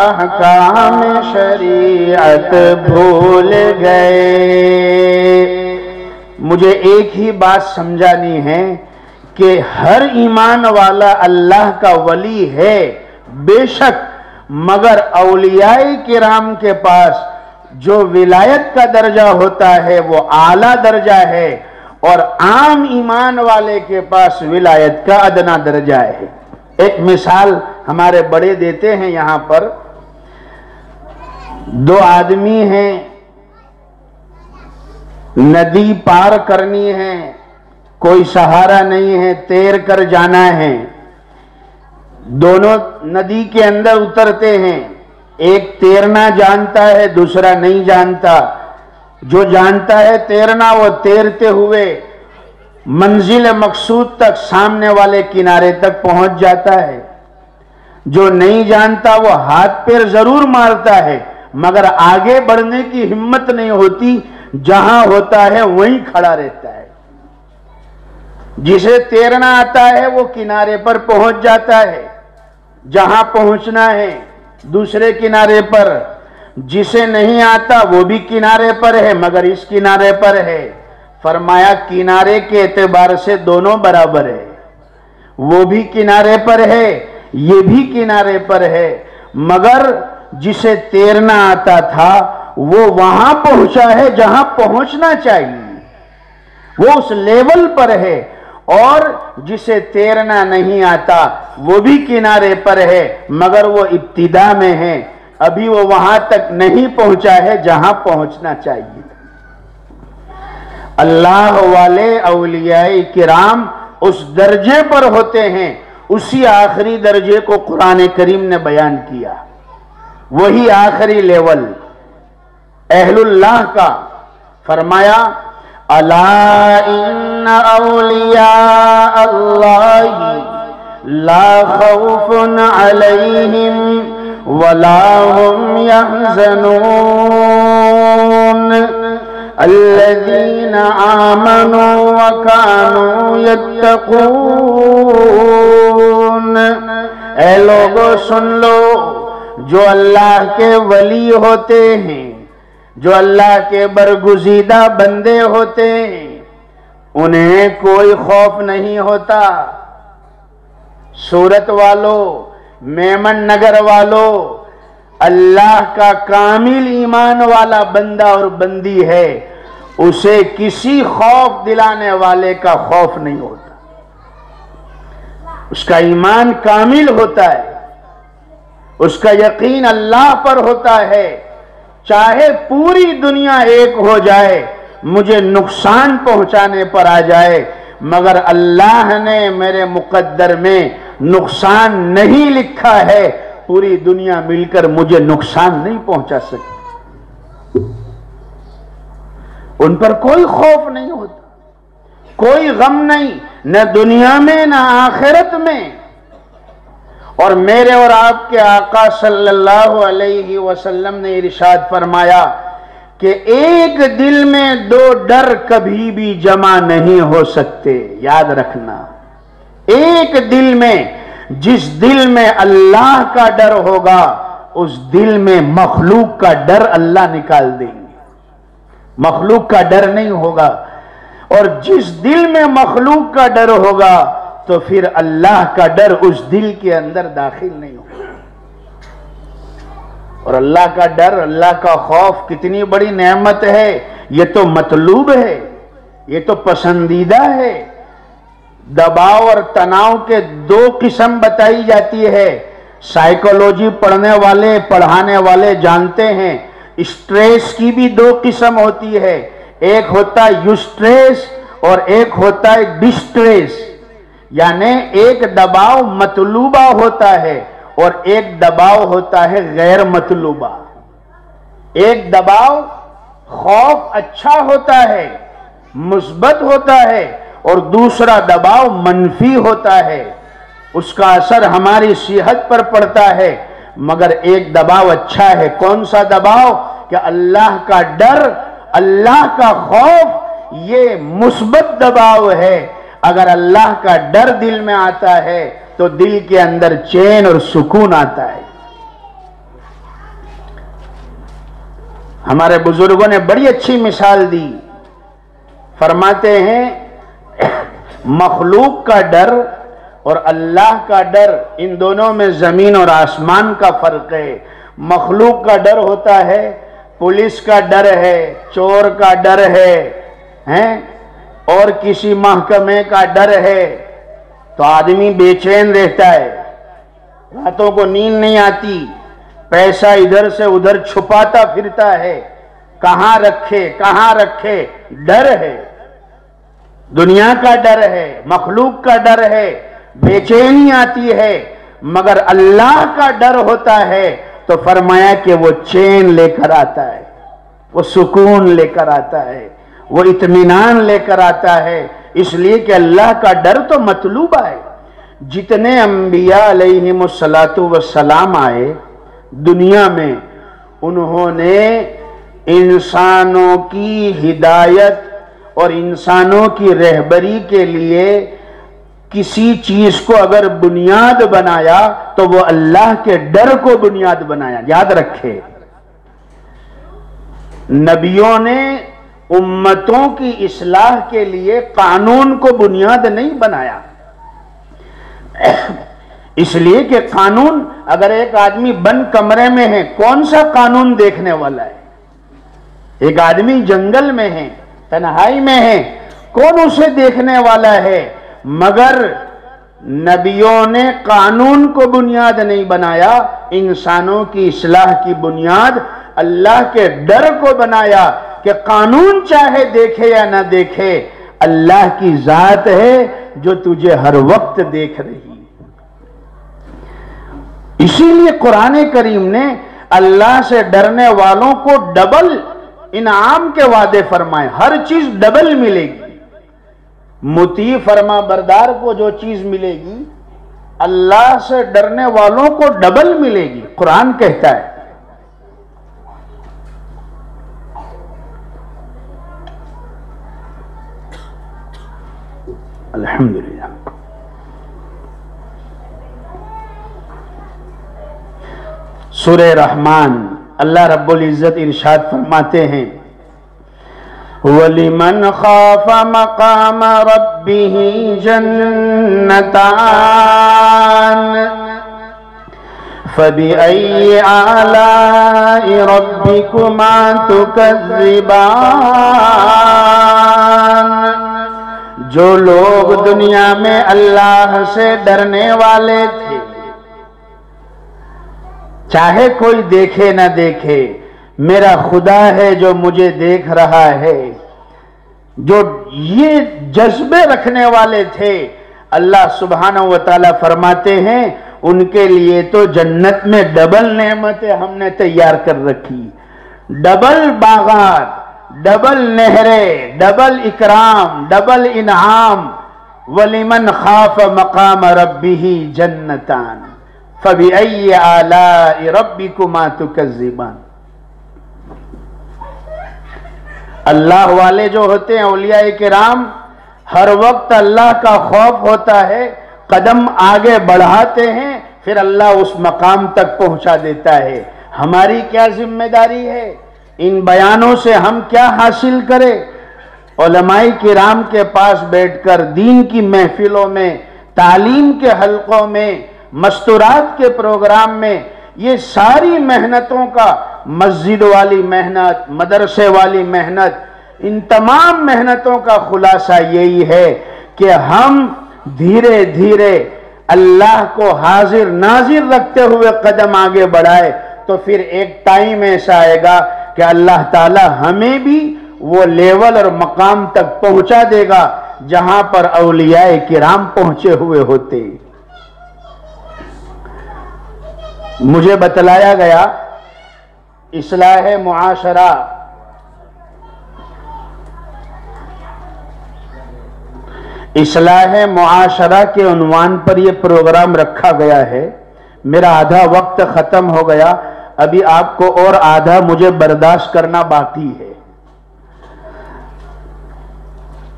احکام شریعت بھول گئے۔ مجھے ایک ہی بات سمجھانی ہے کہ ہر ایمان والا اللہ کا ولی ہے بے شک، مگر اولیاء کرام کے پاس جو ولایت کا درجہ ہوتا ہے وہ اعلیٰ درجہ ہے، اور عام ایمان والے کے پاس ولایت کا ادنا درجہ ہے۔ ایک مثال ہمارے بڑے دیتے ہیں، یہاں پر دو آدمی ہیں، ندی پار کرنی ہے، کوئی سہارا نہیں ہے، تیر کر جانا ہے، دونوں ندی کے اندر اترتے ہیں، ایک تیرنا جانتا ہے، دوسرا نہیں جانتا، جو جانتا ہے تیرنا وہ تیرتے ہوئے منزل مقصود تک، سامنے والے کنارے تک پہنچ جاتا ہے، جو نہیں جانتا وہ ہاتھ پیر ضرور مارتا ہے مگر آگے بڑھنے کی ہمت نہیں ہوتی، جہاں ہوتا ہے وہیں کھڑا رہتا ہے۔ جسے تیرنا آتا ہے وہ کنارے پر پہنچ جاتا ہے، جہاں پہنچنا ہے دوسرے کنارے پر، جسے نہیں آتا وہ بھی کنارے پر ہے مگر اس کنارے پر ہے۔ فرمایا کنارے کے اعتبار سے دونوں برابر ہے، وہ بھی کنارے پر ہے، یہ بھی کنارے پر ہے، مگر جسے تیرنا آتا تھا وہ وہاں پہنچا ہے جہاں پہنچنا چاہیے، وہ اس لیول پر ہے، اور جسے تیرنا نہیں آتا وہ بھی کنارے پر ہے مگر وہ ابتدا میں ہے، ابھی وہ وہاں تک نہیں پہنچا ہے جہاں پہنچنا چاہیے۔ اللہ والے اولیاء کرام اس درجے پر ہوتے ہیں، اسی آخری درجے کو قرآن کریم نے بیان کیا، وہی آخری لیول اہل اللہ کا۔ فرمایا الا ان اولیاء اللہ لا خوف علیہم ولا هم يحزنون الذین آمنوا وکانوا یتقون۔ اے لوگو سن لو، جو اللہ کے ولی ہوتے ہیں، جو اللہ کے برگزیدہ بندے ہوتے ہیں، انہیں کوئی خوف نہیں ہوتا۔ سورت والو، میمن نگر والو، اللہ کا کامل ایمان والا بندہ اور بندی ہے، اسے کسی خوف دلانے والے کا خوف نہیں ہوتا، اس کا ایمان کامل ہوتا ہے، اس کا یقین اللہ پر ہوتا ہے، چاہے پوری دنیا ایک ہو جائے، مجھے نقصان پہنچانے پر آ جائے، مگر اللہ نے میرے مقدر میں نقصان نہیں لکھا ہے، پوری دنیا مل کر مجھے نقصان نہیں پہنچا سکتی. ان پر کوئی خوف نہیں ہوتا, کوئی غم نہیں, نہ دنیا میں نہ آخرت میں. اور میرے اور آپ کے آقا صلی اللہ علیہ وسلم نے ارشاد فرمایا کہ ایک دل میں دو ڈر کبھی بھی جمع نہیں ہو سکتے. یاد رکھنا, ایک دل میں, جس دل میں اللہ کا ڈر ہوگا اس دل میں مخلوق کا ڈر اللہ نکال دیں گے. مخلوق کا ڈر نہیں ہوگا, اور جس دل میں مخلوق کا ڈر ہوگا تو پھر اللہ کا ڈر اس دل کے اندر داخل نہیں ہوگا. اور اللہ کا ڈر, اللہ کا خوف کتنی بڑی نعمت ہے. یہ تو مطلوب ہے, یہ تو پسندیدہ ہے. دباؤ اور تناؤ کے دو قسم بتائی جاتی ہے. سائیکولوجی پڑھنے والے, پڑھانے والے جانتے ہیں اسٹریس کی بھی دو قسم ہوتی ہے. ایک ہوتا ہے یوسٹریس اور ایک ہوتا ہے ڈسٹریس. یعنی ایک دباؤ مطلوبہ ہوتا ہے اور ایک دباؤ ہوتا ہے غیر مطلوبہ. ایک دباؤ خوف اچھا ہوتا ہے, مثبت ہوتا ہے, اور دوسرا دباؤ منفی ہوتا ہے. اس کا اثر ہماری صحت پر پڑتا ہے. مگر ایک دباؤ اچھا ہے. کون سا دباؤ؟ کہ اللہ کا ڈر, اللہ کا خوف, یہ مثبت دباؤ ہے. اگر اللہ کا ڈر دل میں آتا ہے تو دل کے اندر چین اور سکون آتا ہے. ہمارے بزرگوں نے بڑی اچھی مثال دی. فرماتے ہیں مخلوق کا ڈر اور اللہ کا ڈر, ان دونوں میں زمین اور آسمان کا فرق ہے. مخلوق کا ڈر ہوتا ہے, پولیس کا ڈر ہے, چور کا ڈر ہے, اور کسی محکمے کا ڈر ہے, تو آدمی بے چین رہتا ہے, راتوں کو نیند نہیں آتی, پیسہ ادھر سے ادھر چھپاتا پھرتا ہے, کہاں رکھے کہاں رکھے, ڈر ہے. دنیا کا ڈر ہے, مخلوق کا ڈر ہے, بے چینی آتی ہے. مگر اللہ کا ڈر ہوتا ہے تو فرمایا کہ وہ چین لے کر آتا ہے, وہ سکون لے کر آتا ہے, وہ اطمینان لے کر آتا ہے. اس لیے کہ اللہ کا ڈر تو مطلوبہ ہے. جتنے انبیاء علیہم السلام آئے دنیا میں, انہوں نے انسانوں کی ہدایت اور انسانوں کی رہبری کے لیے کسی چیز کو اگر بنیاد بنایا تو وہ اللہ کے ڈر کو بنیاد بنایا. یاد رکھے, نبیوں نے امتوں کی اصلاح کے لیے قانون کو بنیاد نہیں بنایا. اس لیے کہ قانون, اگر ایک آدمی بند کمرے میں ہے, کون سا قانون دیکھنے والا ہے؟ ایک آدمی جنگل میں ہے, تنہائی میں ہے, کون اسے دیکھنے والا ہے؟ مگر نبیوں نے قانون کو بنیاد نہیں بنایا, انسانوں کی اصلاح کی بنیاد اللہ کے ڈر کو بنایا کہ قانون چاہے دیکھے یا نہ دیکھے, اللہ کی ذات ہے جو تجھے ہر وقت دیکھ رہی. اسی لیے قرآن کریم نے اللہ سے ڈرنے والوں کو ڈبل انعام کے وعدے فرمائے. ہر چیز ڈبل ملے گی. مطیع فرما بردار کو جو چیز ملے گی, اللہ سے ڈرنے والوں کو ڈبل ملے گی. قرآن کہتا ہے الحمدللہ. سورہ رحمان, اللہ رب العزت ارشاد فرماتے ہیں وَلِمَنْ خَافَ مَقَامَ رَبِّهِ جَنَّتَانِ فَبِأَيِّ آلَاءِ رَبِّكُمَا تُكَذِّبَانِ. جو لوگ دنیا میں اللہ سے ڈرنے والے تھے, چاہے کوئی دیکھے نہ دیکھے, میرا خدا ہے جو مجھے دیکھ رہا ہے, جو یہ جذبے رکھنے والے تھے, اللہ سبحانہ و تعالیٰ فرماتے ہیں ان کے لیے تو جنت میں ڈبل نعمتیں ہم نے تیار کر رکھی، ڈبل باغات، ڈبل نہریں، ڈبل اکرام، ڈبل انعام۔ وَلِمَنْ خَافَ مَقَامَ رَبِّهِ جَنَّتَانِ فَبِأَيِّ آلَاءِ رَبِّكُمَا تُكَذِّبَانِ۔ اللہ والے جو ہوتے ہیں اولیاء کرام، ہر وقت اللہ کا خوف ہوتا ہے، قدم آگے بڑھاتے ہیں، پھر اللہ اس مقام تک پہنچا دیتا ہے۔ ہماری کیا ذمہ داری ہے؟ ان بیانوں سے ہم کیا حاصل کریں؟ علماء کرام کے پاس بیٹھ کر دین کی محفلوں میں، تعلیم کے حلقوں میں، مستورات کے پروگرام میں یہ ساری محنتوں کا، مسجد والی محنت، مدرسے والی محنت، ان تمام محنتوں کا خلاصہ یہی ہے کہ ہم دھیرے دھیرے اللہ کو حاضر ناظر رکھتے ہوئے قدم آگے بڑھائے، تو پھر ایک ٹائم ایسا آئے گا کہ اللہ تعالی ہمیں بھی وہ لیول اور مقام تک پہنچا دے گا جہاں پر اولیاء کرام پہنچے ہوئے ہوتے۔ مجھے بتلایا گیا اصلاح معاشرہ اصلاح معاشرہ کے عنوان پر یہ پروگرام رکھا گیا ہے۔ میرا آدھا وقت ختم ہو گیا، ابھی آپ کو اور آدھا مجھے برداشت کرنا باقی ہے۔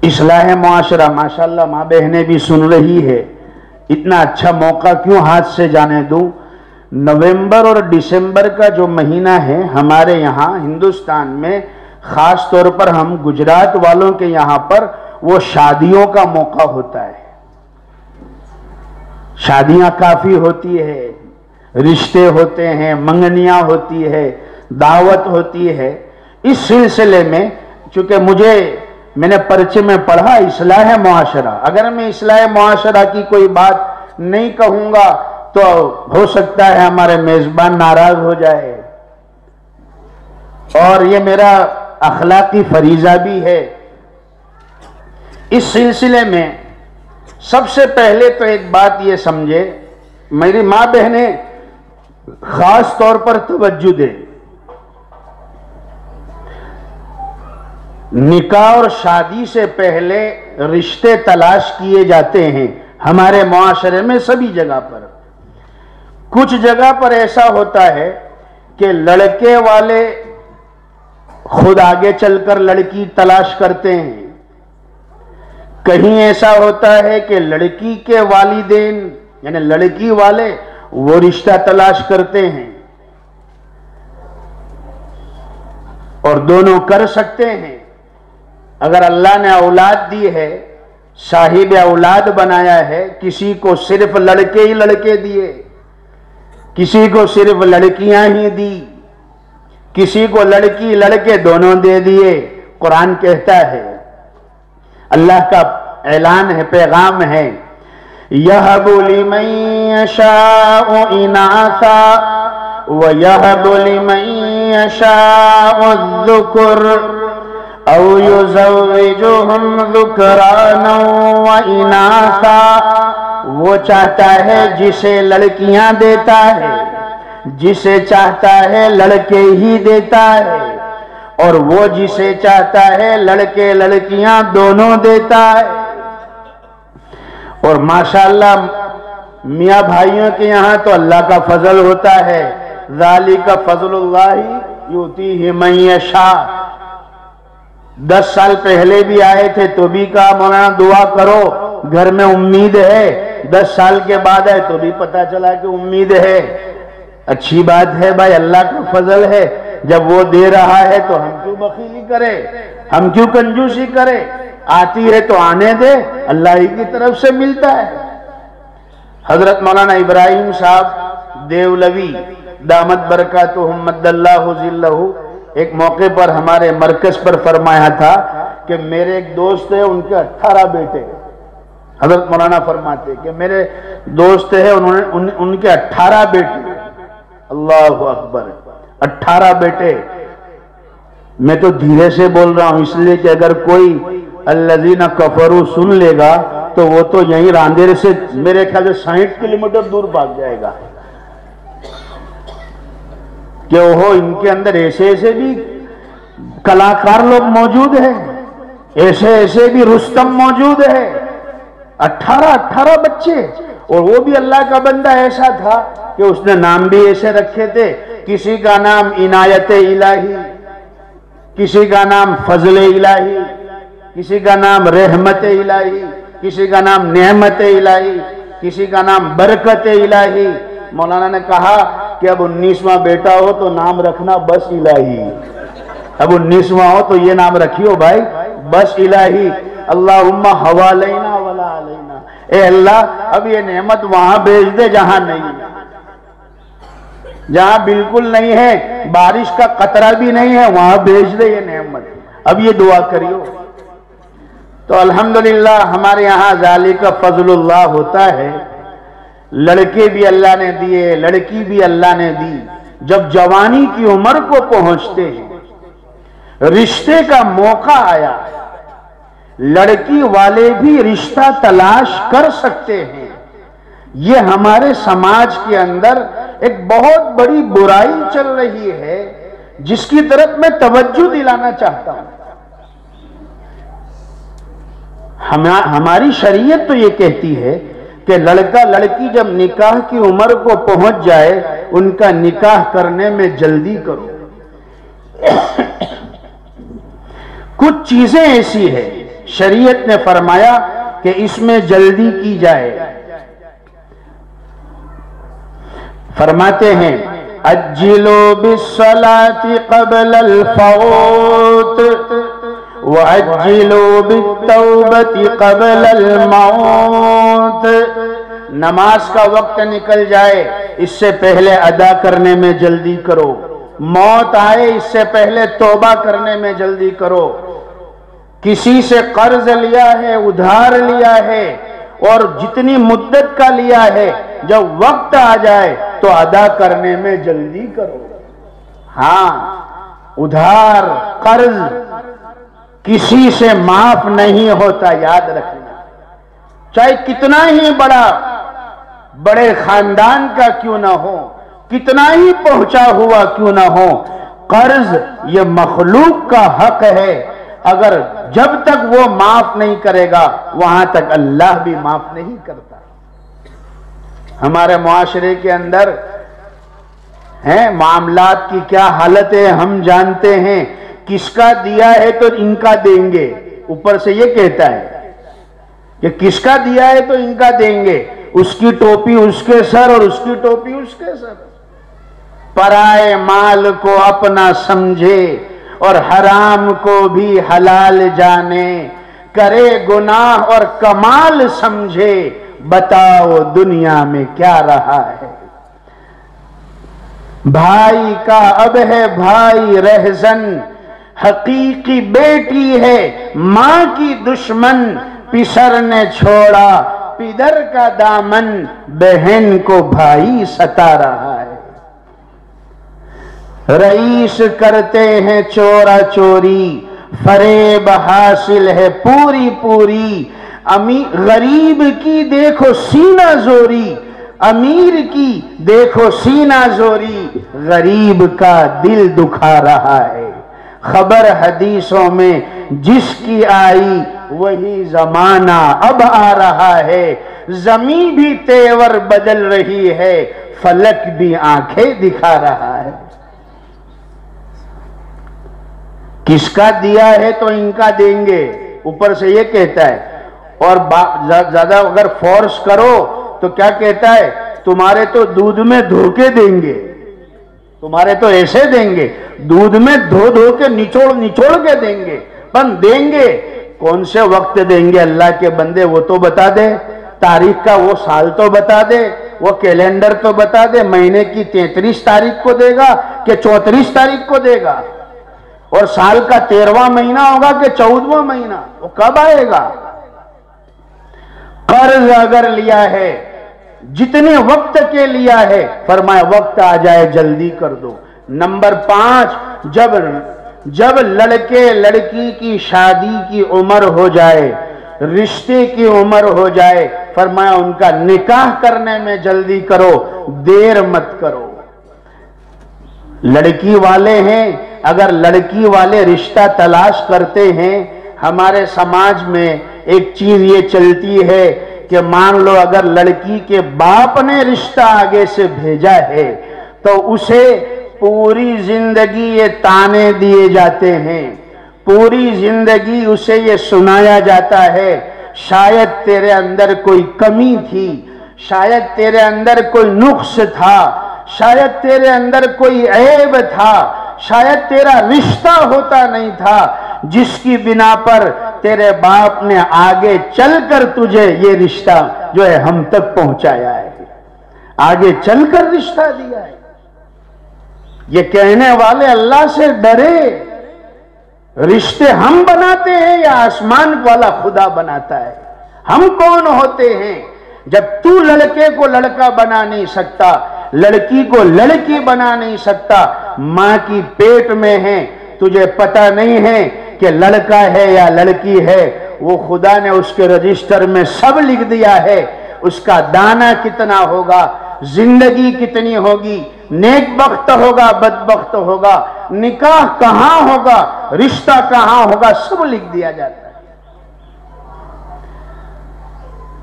اصلاح معاشرہ، ماشاءاللہ ماں بہنیں بھی سن رہی ہے، اتنا اچھا موقع کیوں ہاتھ سے جانے دوں۔ نومبر اور دسمبر کا جو مہینہ ہے ہمارے یہاں ہندوستان میں، خاص طور پر ہم گجرات والوں کے یہاں پر وہ شادیوں کا موقع ہوتا ہے۔ شادیاں کافی ہوتی ہے، رشتے ہوتے ہیں، منگنیاں ہوتی ہے، دعوت ہوتی ہے۔ اس سلسلے میں چونکہ میں نے پرچے میں پڑھا اصلاح معاشرہ، اگر میں اصلاح معاشرہ کی کوئی بات نہیں کہوں گا تو ہو سکتا ہے ہمارے میزبان ناراض ہو جائے، اور یہ میرا اخلاقی فریضہ بھی ہے۔ اس سلسلے میں سب سے پہلے تو ایک بات یہ سمجھے، میری ماں بہنیں خاص طور پر توجہ دے، نکاح اور شادی سے پہلے رشتے تلاش کیے جاتے ہیں ہمارے معاشرے میں سبھی جگہ پر۔ کچھ جگہ پر ایسا ہوتا ہے کہ لڑکے والے خود آگے چل کر لڑکی تلاش کرتے ہیں، کہیں ایسا ہوتا ہے کہ لڑکی کے والدین یعنی لڑکی والے وہ رشتہ تلاش کرتے ہیں، اور دونوں کر سکتے ہیں۔ اگر اللہ نے اولاد دی ہے، صاحب اولاد بنایا ہے، کسی کو صرف لڑکے ہی لڑکے دیے، کسی کو صرف لڑکیاں ہی دی، کسی کو لڑکی لڑکے دونوں دے دیے، قرآن کہتا ہے، اللہ کا اعلان ہے، پیغام ہے، يَهَبُ لِمَن يَشَاءُ إِنَاثًا وَيَهَبُ لِمَن يَشَاءُ الذُّكُرَ أَوْ يُزَوِّجُهُمْ ذُكْرَانًا وَإِنَاثًا۔ وہ چاہتا ہے جسے لڑکیاں دیتا ہے، جسے چاہتا ہے لڑکے ہی دیتا ہے، اور وہ جسے چاہتا ہے لڑکے لڑکیاں دونوں دیتا ہے۔ اور ماشاءاللہ میاں بھائیوں کے یہاں تو اللہ کا فضل ہوتا ہے، ذالک فضل اللہ یؤتیہ من یشاء۔ 10 سال پہلے بھی آئے تھے تو بھی کہا مولانا دعا کرو، گھر میں امید ہے۔ 10 سال کے بعد آئے تو بھی پتا چلا کہ امید ہے۔ اچھی بات ہے بھائی، اللہ کا فضل ہے، جب وہ دے رہا ہے تو ہم کیوں بخیلی کرے، ہم کیوں کنجوسی کرے؟ آتی ہے تو آنے دے، اللہ ہی کی طرف سے ملتا ہے۔ حضرت مولانا ابراہیم صاحب دیولوی دامت برکاتہم مد اللہ ظلہ ایک موقع پر ہمارے مرکز پر فرمایا تھا کہ میرے ایک دوست ہے، ان کے 18 بیٹے۔ حضرت مولانا فرماتے کہ میرے دوست ہے، ان کے 18 بیٹے۔ اللہ اکبر، 18 بیٹے۔ میں تو دھیرے سے بول رہا ہوں اس لیے کہ اگر کوئی الذین کفروا سن لے گا تو وہ تو یہیں راندیر سے میرے خیال سے 60 کلومیٹر دور بھاگ جائے گا کہ وہ ان کے اندر ایسے ایسے بھی کلاکار لوگ موجود ہیں، ایسے ایسے بھی رستم موجود ہے، 18 بچے، اور وہ بھی اللہ کا بندہ ایسا تھا کہ اس نے نام بھی ایسے رکھے تھے، کسی کا نام عنایت الہی، کسی کا نام فضل الہی، کسی کا نام رحمت الہی، کسی کا نام نعمت الہی، کسی کا نام برکت الہی۔ مولانا نے کہا کہ اب 19واں بیٹا ہو تو نام رکھنا بس الہی، اب 19واں ہو تو یہ نام رکھیو بھائی بس الہی، اللہم حوالینا ولا علینا، اے اللہ اب یہ نعمت وہاں بھیج دے جہاں نہیں، جہاں بالکل نہیں ہے، بارش کا قطرہ بھی نہیں ہے، وہاں بھیج دے یہ نعمت، اب یہ دعا کریو۔ تو الحمدللہ ہمارے یہاں ذالک فضل اللہ ہوتا ہے، لڑکے بھی اللہ نے دیے، لڑکی بھی اللہ نے دی، جب جوانی کی عمر کو پہنچتے ہیں، رشتے کا موقع آیا، لڑکی والے بھی رشتہ تلاش کر سکتے ہیں۔ یہ ہمارے سماج کے اندر ایک بہت بڑی برائی چل رہی ہے جس کی طرف میں توجہ دلانا چاہتا ہوں۔ ہماری شریعت تو یہ کہتی ہے کہ لڑکا لڑکی جب نکاح کی عمر کو پہنچ جائے ان کا نکاح کرنے میں جلدی کرو۔ کچھ چیزیں ایسی ہیں شریعت نے فرمایا کہ اس میں جلدی کی جائے۔ فرماتے ہیں اجلوا بالصلاة قبل الفوت وَأَجِّلُوا بِالتَّوْبَةِ قَبْلَ الْمَوْتِ، نماز کا وقت نکل جائے اس سے پہلے ادا کرنے میں جلدی کرو، موت آئے اس سے پہلے توبہ کرنے میں جلدی کرو۔ کسی سے قرض لیا ہے، ادھار لیا ہے، اور جتنی مدت کا لیا ہے، جب وقت آ جائے تو ادا کرنے میں جلدی کرو۔ ہاں، ادھار قرض کسی سے معاف نہیں ہوتا، یاد رکھنا، چاہے کتنا ہی بڑے خاندان کا کیوں نہ ہو، کتنا ہی پہنچا ہوا کیوں نہ ہو، قرض یہ مخلوق کا حق ہے، اگر جب تک وہ معاف نہیں کرے گا وہاں تک اللہ بھی معاف نہیں کرتا۔ ہمارے معاشرے کے اندر ہیں معاملات کی کیا حالت ہے ہم جانتے ہیں، کس کا دیا ہے تو ان کا دیں گے، اوپر سے یہ کہتا ہے کہ کس کا دیا ہے تو ان کا دیں گے، اس کی ٹوپی اس کے سر اور اس کی ٹوپی اس کے سر، پرائے مال کو اپنا سمجھے اور حرام کو بھی حلال جانے، کرے گناہ اور کمال سمجھے، بتاؤ دنیا میں کیا رہا ہے۔ بھائی کا اب ہے بھائی رہزن، حقیقی بیٹی ہے ماں کی دشمن، پسر نے چھوڑا پدر کا دامن، بہن کو بھائی ستا رہا ہے۔ رئیس کرتے ہیں چورا چوری، فریب حاصل ہے پوری پوری، غریب کی دیکھو سینہ زوری، امیر کی دیکھو سینہ زوری، غریب کا دل دکھا رہا ہے۔ خبر حدیثوں میں جس کی آئی وہی زمانہ اب آ رہا ہے، زمین بھی تیور بدل رہی ہے، فلک بھی آنکھیں دکھا رہا ہے۔ کس کا دیا ہے تو ان کا دیں گے، اوپر سے یہ کہتا ہے، اور زیادہ اگر فورس کرو تو کیا کہتا ہے، تمہارے تو دودھ میں دھو کے دیں گے، تمہارے تو ایسے دیں گے، دودھ میں دھو کے نچوڑ کے دیں گے، پر دیں گے کون سے وقت دیں گے اللہ کے بندے، وہ تو بتا دے، تاریخ کا وہ سال تو بتا دے، وہ کیلنڈر تو بتا دے، مہینے کی 33 تاریخ کو دے گا کہ 34 تاریخ کو دے گا، اور سال کا 13واں مہینہ ہوگا کہ 14واں مہینہ، وہ کب آئے گا؟ قرض اگر لیا ہے جتنے وقت کے لیا ہے، فرمایا وقت آ جائے جلدی کر دو۔ نمبر 5، جب لڑکے لڑکی کی شادی کی عمر ہو جائے رشتے کی عمر ہو جائے، فرمایا ان کا نکاح کرنے میں جلدی کرو، دیر مت کرو۔ لڑکی والے ہیں، اگر لڑکی والے رشتہ تلاش کرتے ہیں، ہمارے سماج میں ایک چیز یہ چلتی ہے کہ مان لو اگر لڑکی کے باپ نے رشتہ آگے سے بھیجا ہے تو اسے پوری زندگی یہ تانے دیے جاتے ہیں، پوری زندگی اسے یہ سنایا جاتا ہے شاید تیرے اندر کوئی کمی تھی، شاید تیرے اندر کوئی نقص تھا، شاید تیرے اندر کوئی عیب تھا، شاید تیرا رشتہ ہوتا نہیں تھا، جس کی بنا پر تیرے باپ نے آگے چل کر تجھے یہ رشتہ جو ہے ہم تک پہنچایا ہے، آگے چل کر رشتہ دیا ہے۔ یہ کہنے والے اللہ سے ڈرے، رشتے ہم بناتے ہیں یا آسمان والا خدا بناتا ہے؟ ہم کون ہوتے ہیں؟ جب تو لڑکے کو لڑکا بنا نہیں سکتا، لڑکی کو لڑکی بنا نہیں سکتا، ماں کی پیٹ میں ہے، تجھے پتہ نہیں ہے کہ لڑکا ہے یا لڑکی ہے، وہ خدا نے اس کے رجسٹر میں سب لکھ دیا ہے، اس کا دانہ کتنا ہوگا، زندگی کتنی ہوگی، نیک بخت ہوگا بدبخت ہوگا، نکاح کہاں ہوگا، رشتہ کہاں ہوگا، سب لکھ دیا جاتا ہے۔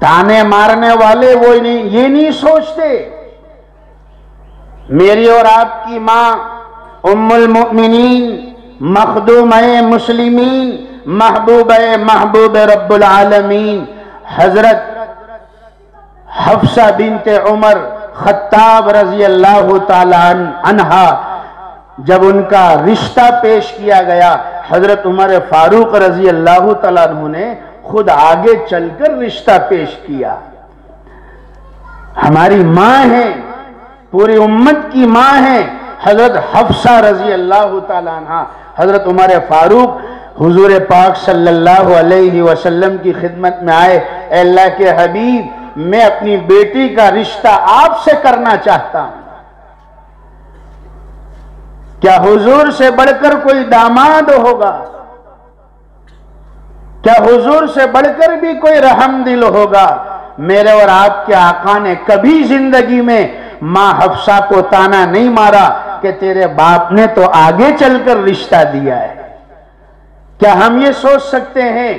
تانے مارنے والے وہ یہ نہیں سوچتے میری اور آپ کی ماں ام المؤمنین، مخدومہ مسلمین، محبوب رب العالمین حضرت حفصہ بنت عمر خطاب رضی اللہ تعالی عنہا، جب ان کا رشتہ پیش کیا گیا، حضرت عمر فاروق رضی اللہ تعالیٰ عنہ نے خود آگے چل کر رشتہ پیش کیا۔ ہماری ماں ہیں، پوری امت کی ماں ہیں حضرت حفصہ رضی اللہ تعالیٰ عنہ، حضرت عمر فاروق حضور پاک صلی اللہ علیہ وسلم کی خدمت میں آئے، اے اللہ کے حبیب، میں اپنی بیٹی کا رشتہ آپ سے کرنا چاہتا ہوں، کیا حضور سے بڑھ کر کوئی داماد ہوگا؟ کیا حضور سے بڑھ کر بھی کوئی رحم دل ہوگا؟ میرے اور آپ کے آقا نے کبھی زندگی میں ماں حفصہ کو تانا نہیں مارا کہ تیرے باپ نے تو آگے چل کر رشتہ دیا ہے۔ کیا ہم یہ سوچ سکتے ہیں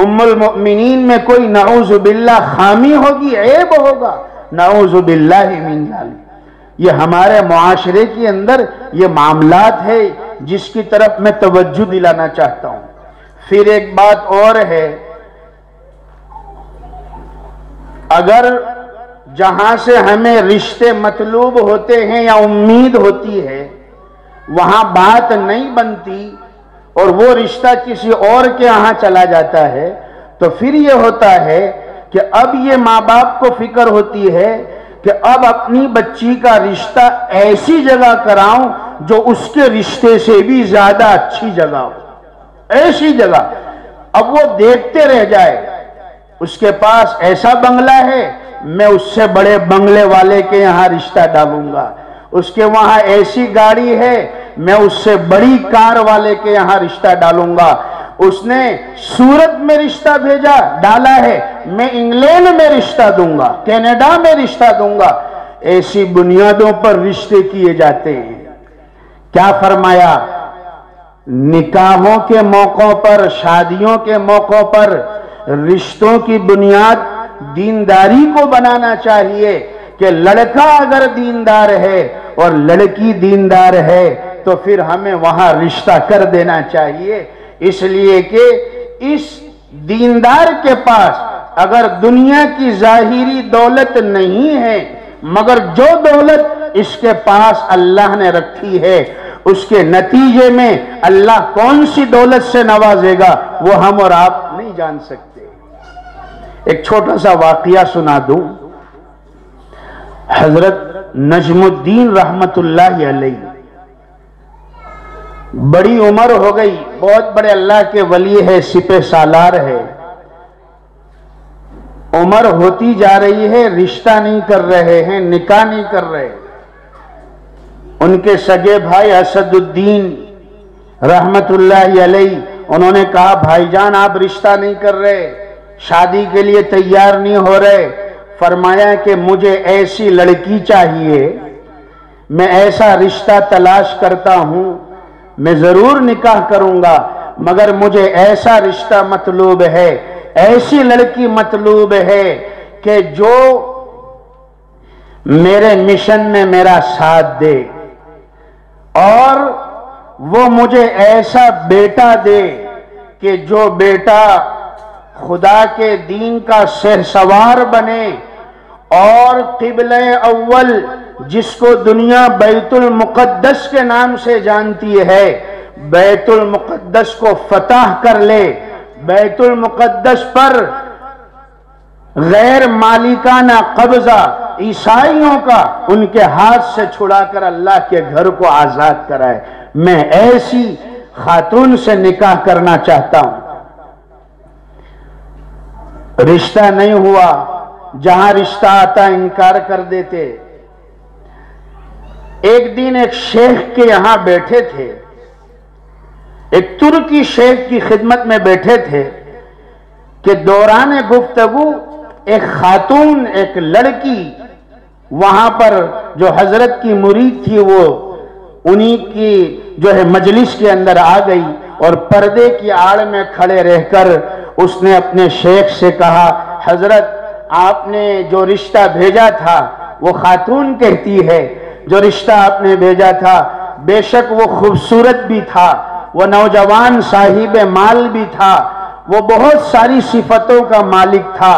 ام المؤمنین میں کوئی نعوذ باللہ خامی ہوگی، عیب ہوگا؟ نعوذ باللہ من ذالک۔ یہ ہمارے معاشرے کے اندر یہ معاملات ہے جس کی طرف میں توجہ دلانا چاہتا ہوں۔ پھر ایک بات اور ہے، اگر جہاں سے ہمیں رشتے مطلوب ہوتے ہیں یا امید ہوتی ہے وہاں بات نہیں بنتی اور وہ رشتہ کسی اور کے ہاں چلا جاتا ہے، تو پھر یہ ہوتا ہے کہ اب یہ ماں باپ کو فکر ہوتی ہے کہ اب اپنی بچی کا رشتہ ایسی جگہ کراؤں جو اس کے رشتے سے بھی زیادہ اچھی جگہ ہو، ایسی جگہ۔ اب وہ دیکھتے رہ جائے، اس کے پاس ایسا بنگلہ ہے، میں اس سے بڑے بنگلے والے کے یہاں رشتہ ڈالوں گا، اس کے وہاں ایسی گاڑی ہے، میں اس سے بڑی کار والے کے یہاں رشتہ ڈالوں گا، اس نے سورت میں رشتہ بھیجا ڈالا ہے، میں انگلینڈ میں رشتہ دوں گا، کینیڈا میں رشتہ دوں گا۔ ایسی بنیادوں پر رشتے کیے جاتے ہیں۔ کیا فرمایا؟ نکاحوں کے موقعوں پر، شادیوں کے موقعوں پر رشتوں کی بنیاد دینداری کو بنانا چاہیے کہ لڑکا اگر دیندار ہے اور لڑکی دیندار ہے تو پھر ہمیں وہاں رشتہ کر دینا چاہیے، اس لیے کہ اس دیندار کے پاس اگر دنیا کی ظاہری دولت نہیں ہے مگر جو دولت اس کے پاس اللہ نے رکھی ہے اس کے نتیجے میں اللہ کون سی دولت سے نوازے گا وہ ہم اور آپ نہیں جان سکتے۔ ایک چھوٹا سا واقعہ سنا دوں۔ حضرت نجم الدین رحمت اللہ علیہ بڑی عمر ہو گئی، بہت بڑے اللہ کے ولی ہے، سپہ سالار ہے، عمر ہوتی جا رہی ہے، رشتہ نہیں کر رہے ہیں، نکاح نہیں کر رہے۔ ان کے سگے بھائی اسد الدین رحمت اللہ علیہ انہوں نے کہا بھائی جان آپ رشتہ نہیں کر رہے، شادی کے لیے تیار نہیں ہو رہے، فرمایا کہ مجھے ایسی لڑکی چاہیے، میں ایسا رشتہ تلاش کرتا ہوں، میں ضرور نکاح کروں گا، مگر مجھے ایسا رشتہ مطلوب ہے، ایسی لڑکی مطلوب ہے کہ جو میرے مشن میں میرا ساتھ دے، اور وہ مجھے ایسا بیٹا دے کہ جو بیٹا خدا کے دین کا شہسوار بنے، اور قبلہ اول جس کو دنیا بیت المقدس کے نام سے جانتی ہے، بیت المقدس کو فتح کر لے، بیت المقدس پر غیر مالکانہ قبضہ عیسائیوں کا ان کے ہاتھ سے چھڑا کر اللہ کے گھر کو آزاد کرائے۔ میں ایسی خاتون سے نکاح کرنا چاہتا ہوں۔ رشتہ نہیں ہوا، جہاں رشتہ آتا انکار کر دیتے۔ ایک دن ایک شیخ کے یہاں بیٹھے تھے، ایک ترکی شیخ کی خدمت میں بیٹھے تھے کہ دوران گفتگو ایک خاتون، ایک لڑکی وہاں پر جو حضرت کی مرید تھی، وہ انہی کی جو ہے مجلس کے اندر آ گئی، اور پردے کی آڑ میں کھڑے رہ کر اس نے اپنے شیخ سے کہا، حضرت آپ نے جو رشتہ بھیجا تھا وہ خاتون کہتی ہے، جو رشتہ آپ نے بھیجا تھا بے شک وہ خوبصورت بھی تھا، وہ نوجوان صاحب مال بھی تھا، وہ بہت ساری صفتوں کا مالک تھا،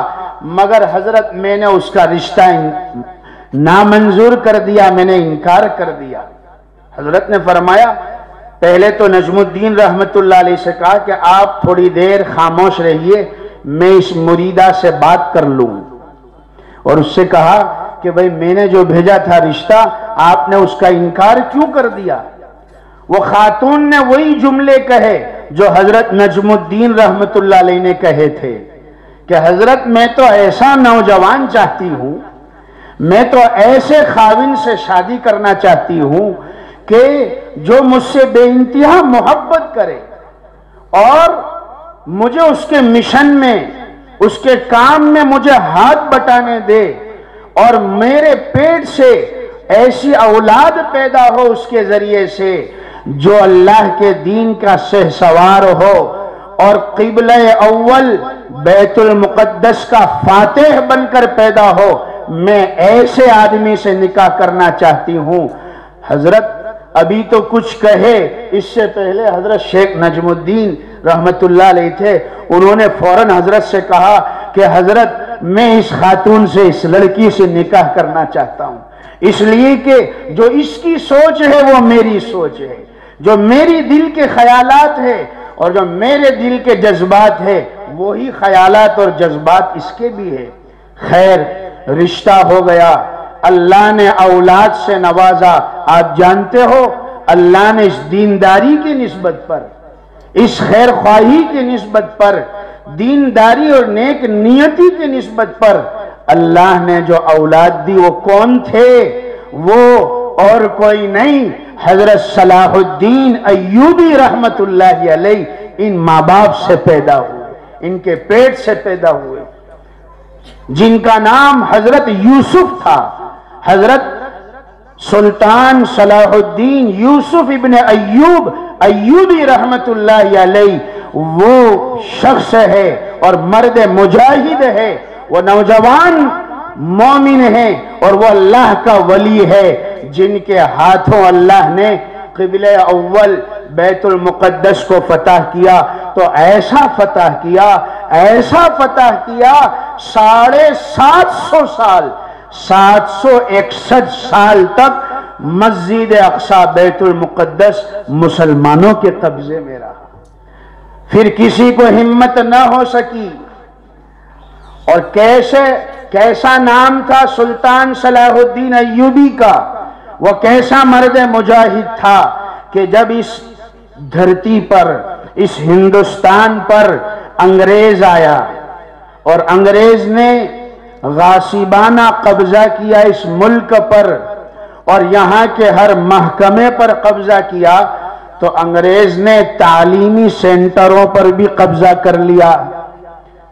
مگر حضرت میں نے اس کا رشتہ نامنظور کر دیا، میں نے انکار کر دیا۔ حضرت نے فرمایا، پہلے تو نجم الدین رحمت اللہ علیہ سے کہا کہ آپ تھوڑی دیر خاموش رہیے، میں اس مریدہ سے بات کر لوں، اور اس سے کہا کہ بھئی میں نے جو بھیجا تھا رشتہ، آپ نے اس کا انکار کیوں کر دیا؟ وہ خاتون نے وہی جملے کہے جو حضرت نجم الدین رحمت اللہ علیہ نے کہے تھے کہ حضرت میں تو ایسا نوجوان چاہتی ہوں، میں تو ایسے خاوند سے شادی کرنا چاہتی ہوں کہ جو مجھ سے بے انتہا محبت کرے، اور مجھے اس کے مشن میں، اس کے کام میں مجھے ہاتھ بٹانے دے، اور میرے پیٹ سے ایسی اولاد پیدا ہو اس کے ذریعے سے جو اللہ کے دین کا شہسوار ہو، اور قبلہ اول بیت المقدس کا فاتح بن کر پیدا ہو۔ میں ایسے آدمی سے نکاح کرنا چاہتی ہوں۔ حضرت ابھی تو کچھ کہے، اس سے پہلے حضرت شیخ نجم الدین رحمت اللہ علیہ تھے، انہوں نے فوراً حضرت سے کہا کہ حضرت میں اس خاتون سے، اس لڑکی سے نکاح کرنا چاہتا ہوں، اس لیے کہ جو اس کی سوچ ہے وہ میری سوچ ہے، جو میری دل کے خیالات ہے اور جو میرے دل کے جذبات ہے وہی خیالات اور جذبات اس کے بھی ہے۔ خیر، رشتہ ہو گیا، اللہ نے اولاد سے نوازا۔ آپ جانتے ہو اللہ نے اس دینداری کی نسبت پر، اس خیر خواہی کی نسبت پر، دینداری اور نیک نیتی کی نسبت پر اللہ نے جو اولاد دی وہ کون تھے؟ وہ اور کوئی نہیں، حضرت صلاح الدین ایوبی رحمت اللہ علیہ ان ماں باپ سے پیدا ہوئے، ان کے پیٹ سے پیدا ہوئے، جن کا نام حضرت یوسف تھا۔ حضرت سلطان صلاح الدین یوسف ابن ایوب ایوبی رحمت اللہ علیہ وہ شخص ہے اور مرد مجاہد ہے، وہ نوجوان مومن ہے اور وہ اللہ کا ولی ہے، جن کے ہاتھوں اللہ نے قبلہ اول بیت المقدس کو فتح کیا۔ تو ایسا فتح کیا، ایسا فتح کیا، 750 سال، 761 سال تک مسجد اقصی بیت المقدس مسلمانوں کے قبضے میں رہا۔ پھر کسی کو ہمت نہ ہو سکی، اور کیسا نام تھا سلطان صلاح الدین ایوبی کا، وہ کیسا مرد مجاہد تھا کہ جب اس دھرتی پر، اس ہندوستان پر انگریز آیا اور انگریز نے غاصبانہ قبضہ کیا اس ملک پر اور یہاں کے ہر محکمے پر قبضہ کیا، تو انگریز نے تعلیمی سینٹروں پر بھی قبضہ کر لیا،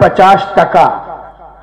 50%,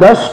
10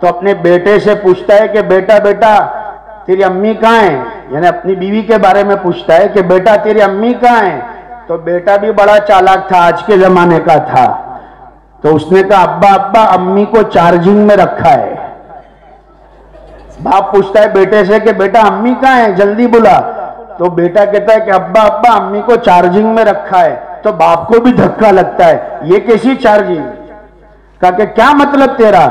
تو اپنے بیٹے سے پوچھتا ہے کہ بیٹا بیٹا تیری امی کہاں ہیں، یعنی اپنی بیوی کے بارے میں پوچھتا ہے کہ بیٹا تیری امی کہاں ہیں. تو بیٹا بھی بڑا چالاک تھا، آج کے زمانے کا تھا، تو اس نے کہا ابا ابا امی کو چارجنگ میں رکھا ہے. باپ پوچھتا ہے بیٹے سے کہ بیٹا امی کہاں ہیں، جلدی بلا. تو بیٹا کہتا ہے کہ ابا ابا امی کو چارجنگ میں رکھا ہے. تو باپ کو بھی دھکا لگتا ہے، یہ کیسی چارجنگ؟ کہا کہ کیا مطلب تیرا؟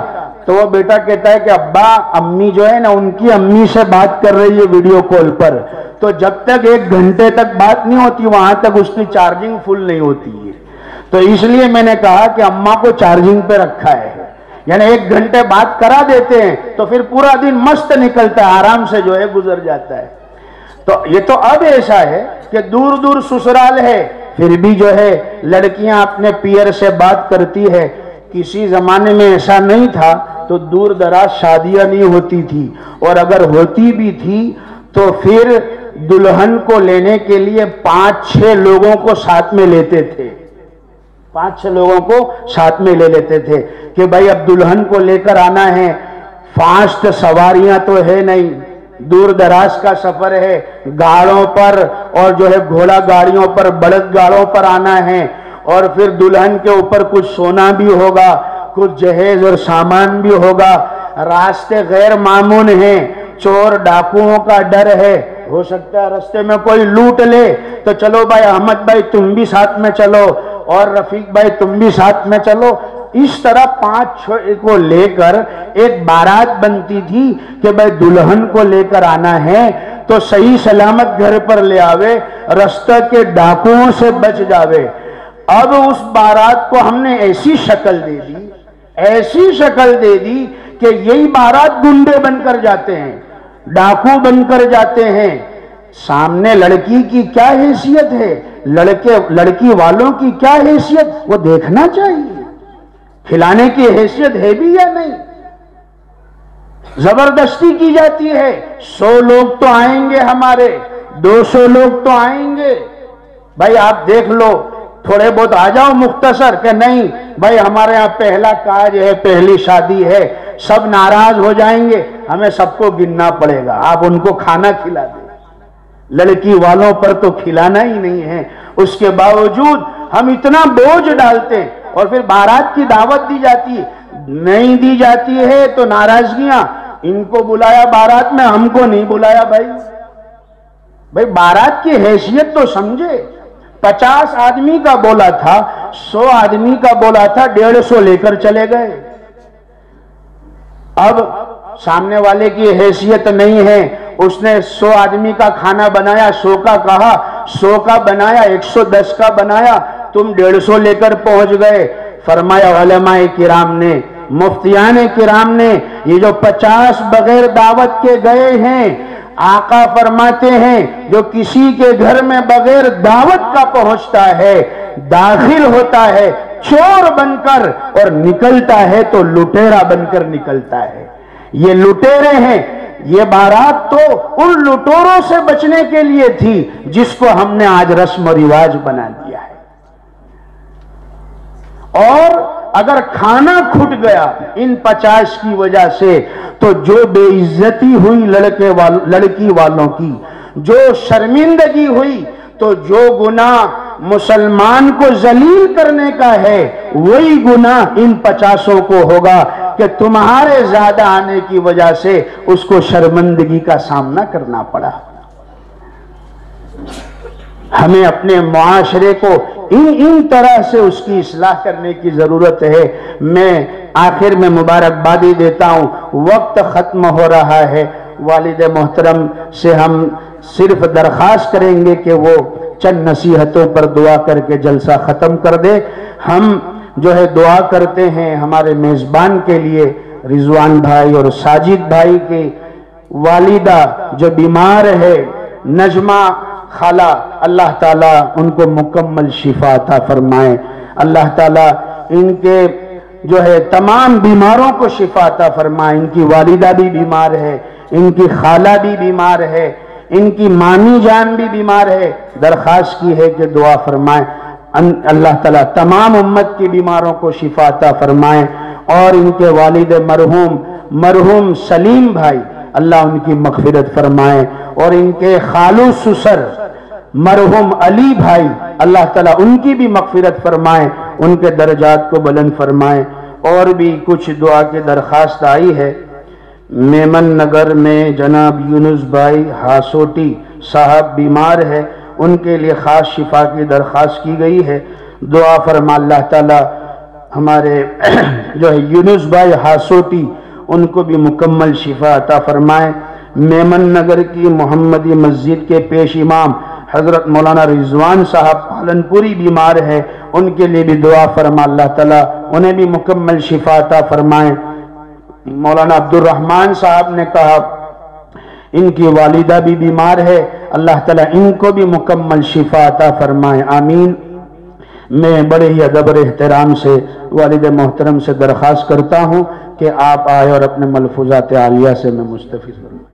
تو وہ بیٹا کہتا ہے کہ ابا امی جو ہے نا ان کی امی سے بات کر رہی ہے ویڈیو کال پر، تو جب تک 1 گھنٹے تک بات نہیں ہوتی وہاں تک اس کی چارجنگ فل نہیں ہوتی ہے. تو اس لیے میں نے کہا کہ اماں کو چارجنگ پہ رکھا ہے، یعنی 1 گھنٹے بات کرا دیتے ہیں تو پھر پورا دن مست نکلتا ہے، آرام سے جو ہے گزر جاتا ہے. تو یہ تو اب ایسا ہے کہ دور دور سسرال ہے پھر بھی جو ہے لڑکیاں اپنے پیئر سے بات کرتی ہے. کسی زمانے میں ایسا نہیں تھا تو دور دراز شادیاں نہیں ہوتی تھی، اور اگر ہوتی بھی تھی تو پھر دلہن کو لینے کے لیے 5-6 لوگوں کو ساتھ میں لیتے تھے، 5-6 لوگوں کو ساتھ میں لے لیتے تھے کہ بھائی اب دلہن کو لے کر آنا ہے. فاسٹ سواریاں تو ہے نہیں، دور دراز کا سفر ہے، گاڑوں پر اور جو ہے گھوڑا گاڑیوں پر بڑد گاڑوں پر آنا ہے، اور پھر دلہن کے اوپر کچھ سونا بھی ہوگا، کچھ جہیز اور سامان بھی ہوگا. راستے غیر معمون ہیں، چور ڈاکوؤں کا ڈر ہے، ہو سکتا ہے راستے میں کوئی لوٹ لے. تو چلو بھائی احمد بھائی تم بھی ساتھ میں چلو، اور رفیق بھائی تم بھی ساتھ میں چلو. اس طرح 5-6 کو لے کر ایک بارات بنتی تھی کہ بھائی دلہن کو لے کر آنا ہے تو صحیح سلامت گھر پر لے آوے، رستہ کے ڈاکوؤں سے بچ جاوے. اب اس بارات کو ہم نے ایسی شکل دے دی، ایسی شکل دے دی کہ یہی بارات گنڈے بن کر جاتے ہیں، ڈاکو بن کر جاتے ہیں. سامنے لڑکی کی کیا حیثیت ہے، لڑکی والوں کی کیا حیثیت، وہ دیکھنا چاہیے. کھلانے کی حیثیت ہے بھی یا نہیں؟ زبردستی کی جاتی ہے. 100 لوگ تو آئیں گے ہمارے، 200 لوگ تو آئیں گے، بھائی آپ دیکھ لو تھوڑے بہت آ جاؤ مختصر. کہ نہیں بھائی ہمارے یہاں پہلا کاج ہے، پہلی شادی ہے، سب ناراض ہو جائیں گے، ہمیں سب کو گننا پڑے گا، آپ ان کو کھانا کھلا دیں. لڑکی والوں پر تو کھلانا ہی نہیں ہے، اس کے باوجود ہم اتنا بوجھ ڈالتے ہیں. اور پھر بارات کی دعوت دی جاتی ہے، نہیں دی جاتی ہے تو ناراضگیاں، ان کو بلایا بارات میں ہم کو نہیں بلایا. بھائی بارات کی حیثیت تو سمجھے. 50 آدمی کا بولا تھا، 100 آدمی کا بولا تھا، 150 لے کر چلے گئے. اب سامنے والے کی حیثیت نہیں ہے، اس نے 100 آدمی کا کھانا بنایا، 100 کا کہا، 100 کا بنایا، 110 کا بنایا، تم 150 لے کر پہنچ گئے. فرمایا علماء کرام نے، مفتیان کرام نے، یہ جو 50 بغیر دعوت کے گئے ہیں، آقا فرماتے ہیں جو کسی کے گھر میں بغیر دعوت کا پہنچتا ہے، داخل ہوتا ہے چور بن کر اور نکلتا ہے تو لٹیرا بن کر نکلتا ہے. یہ لٹیرے ہیں. یہ بارات تو ان لٹوروں سے بچنے کے لیے تھی جس کو ہم نے آج رسم و رواج بنا دیا ہے. اور اگر کھانا کھٹ گیا ان 50 کی وجہ سے تو جو بے عزتی ہوئی لڑکی والوں کی، جو شرمندگی ہوئی، تو جو گناہ مسلمان کو ذلیل کرنے کا ہے وہی گناہ ان 50 کو ہوگا کہ تمہارے زیادہ آنے کی وجہ سے اس کو شرمندگی کا سامنا کرنا پڑا. ہمیں اپنے معاشرے کو ان طرح سے اس کی اصلاح کرنے کی ضرورت ہے. میں آخر میں مبارکبادی دیتا ہوں، وقت ختم ہو رہا ہے. والد محترم سے ہم صرف درخواست کریں گے کہ وہ چند نصیحتوں پر دعا کر کے جلسہ ختم کر دے. ہم جو ہے دعا کرتے ہیں ہمارے میزبان کے لیے، رضوان بھائی اور ساجد بھائی کی والدہ جو بیمار ہے، نجمہ خالہ، اللہ تعالیٰ ان کو مکمل شفا عطا فرمائے. اللہ تعالیٰ ان کے جو ہے تمام بیماروں کو شفا عطا فرمائے. ان کی والدہ بھی بیمار ہے، ان کی خالہ بھی بیمار ہے، ان کی مامی جان بھی بیمار ہے. درخواست کی ہے کہ دعا فرمائیں. اللہ تعالیٰ تمام امت کی بیماروں کو شفا عطا فرمائیں اور ان کے والد مرحوم مرحوم سلیم بھائی اللہ ان کی مغفرت فرمائے، اور ان کے خالو سسر مرحوم علی بھائی اللہ تعالیٰ ان کی بھی مغفرت فرمائے، ان کے درجات کو بلند فرمائے۔ اور بھی کچھ دعا کی درخواست آئی ہے۔ میمن نگر میں جناب یونس بھائی ہاسوٹی صاحب بیمار ہے، ان کے لیے خاص شفا کی درخواست کی گئی ہے۔ دعا فرما اللہ تعالیٰ ہمارے جو ہے یونس بھائی ہاسوٹی ان کو بھی مکمل شفا عطا فرمائے۔ میمن نگر کی محمدی مسجد کے پیش امام حضرت مولانا رضوان صاحب پالنپوری بیمار ہے، ان کے لیے بھی دعا فرما اللہ تعالیٰ انہیں بھی مکمل شفا عطا فرمائے۔ مولانا عبد الرحمن صاحب نے کہا ان کی والدہ بھی بیمار ہے، اللہ تعالیٰ ان کو بھی مکمل شفا عطا فرمائے، آمین۔ میں بڑے ہی ادب اور احترام سے والد محترم سے درخواست کرتا ہوں کہ آپ آئے اور اپنے ملفوظات عالیہ سے میں مستفیض کروں۔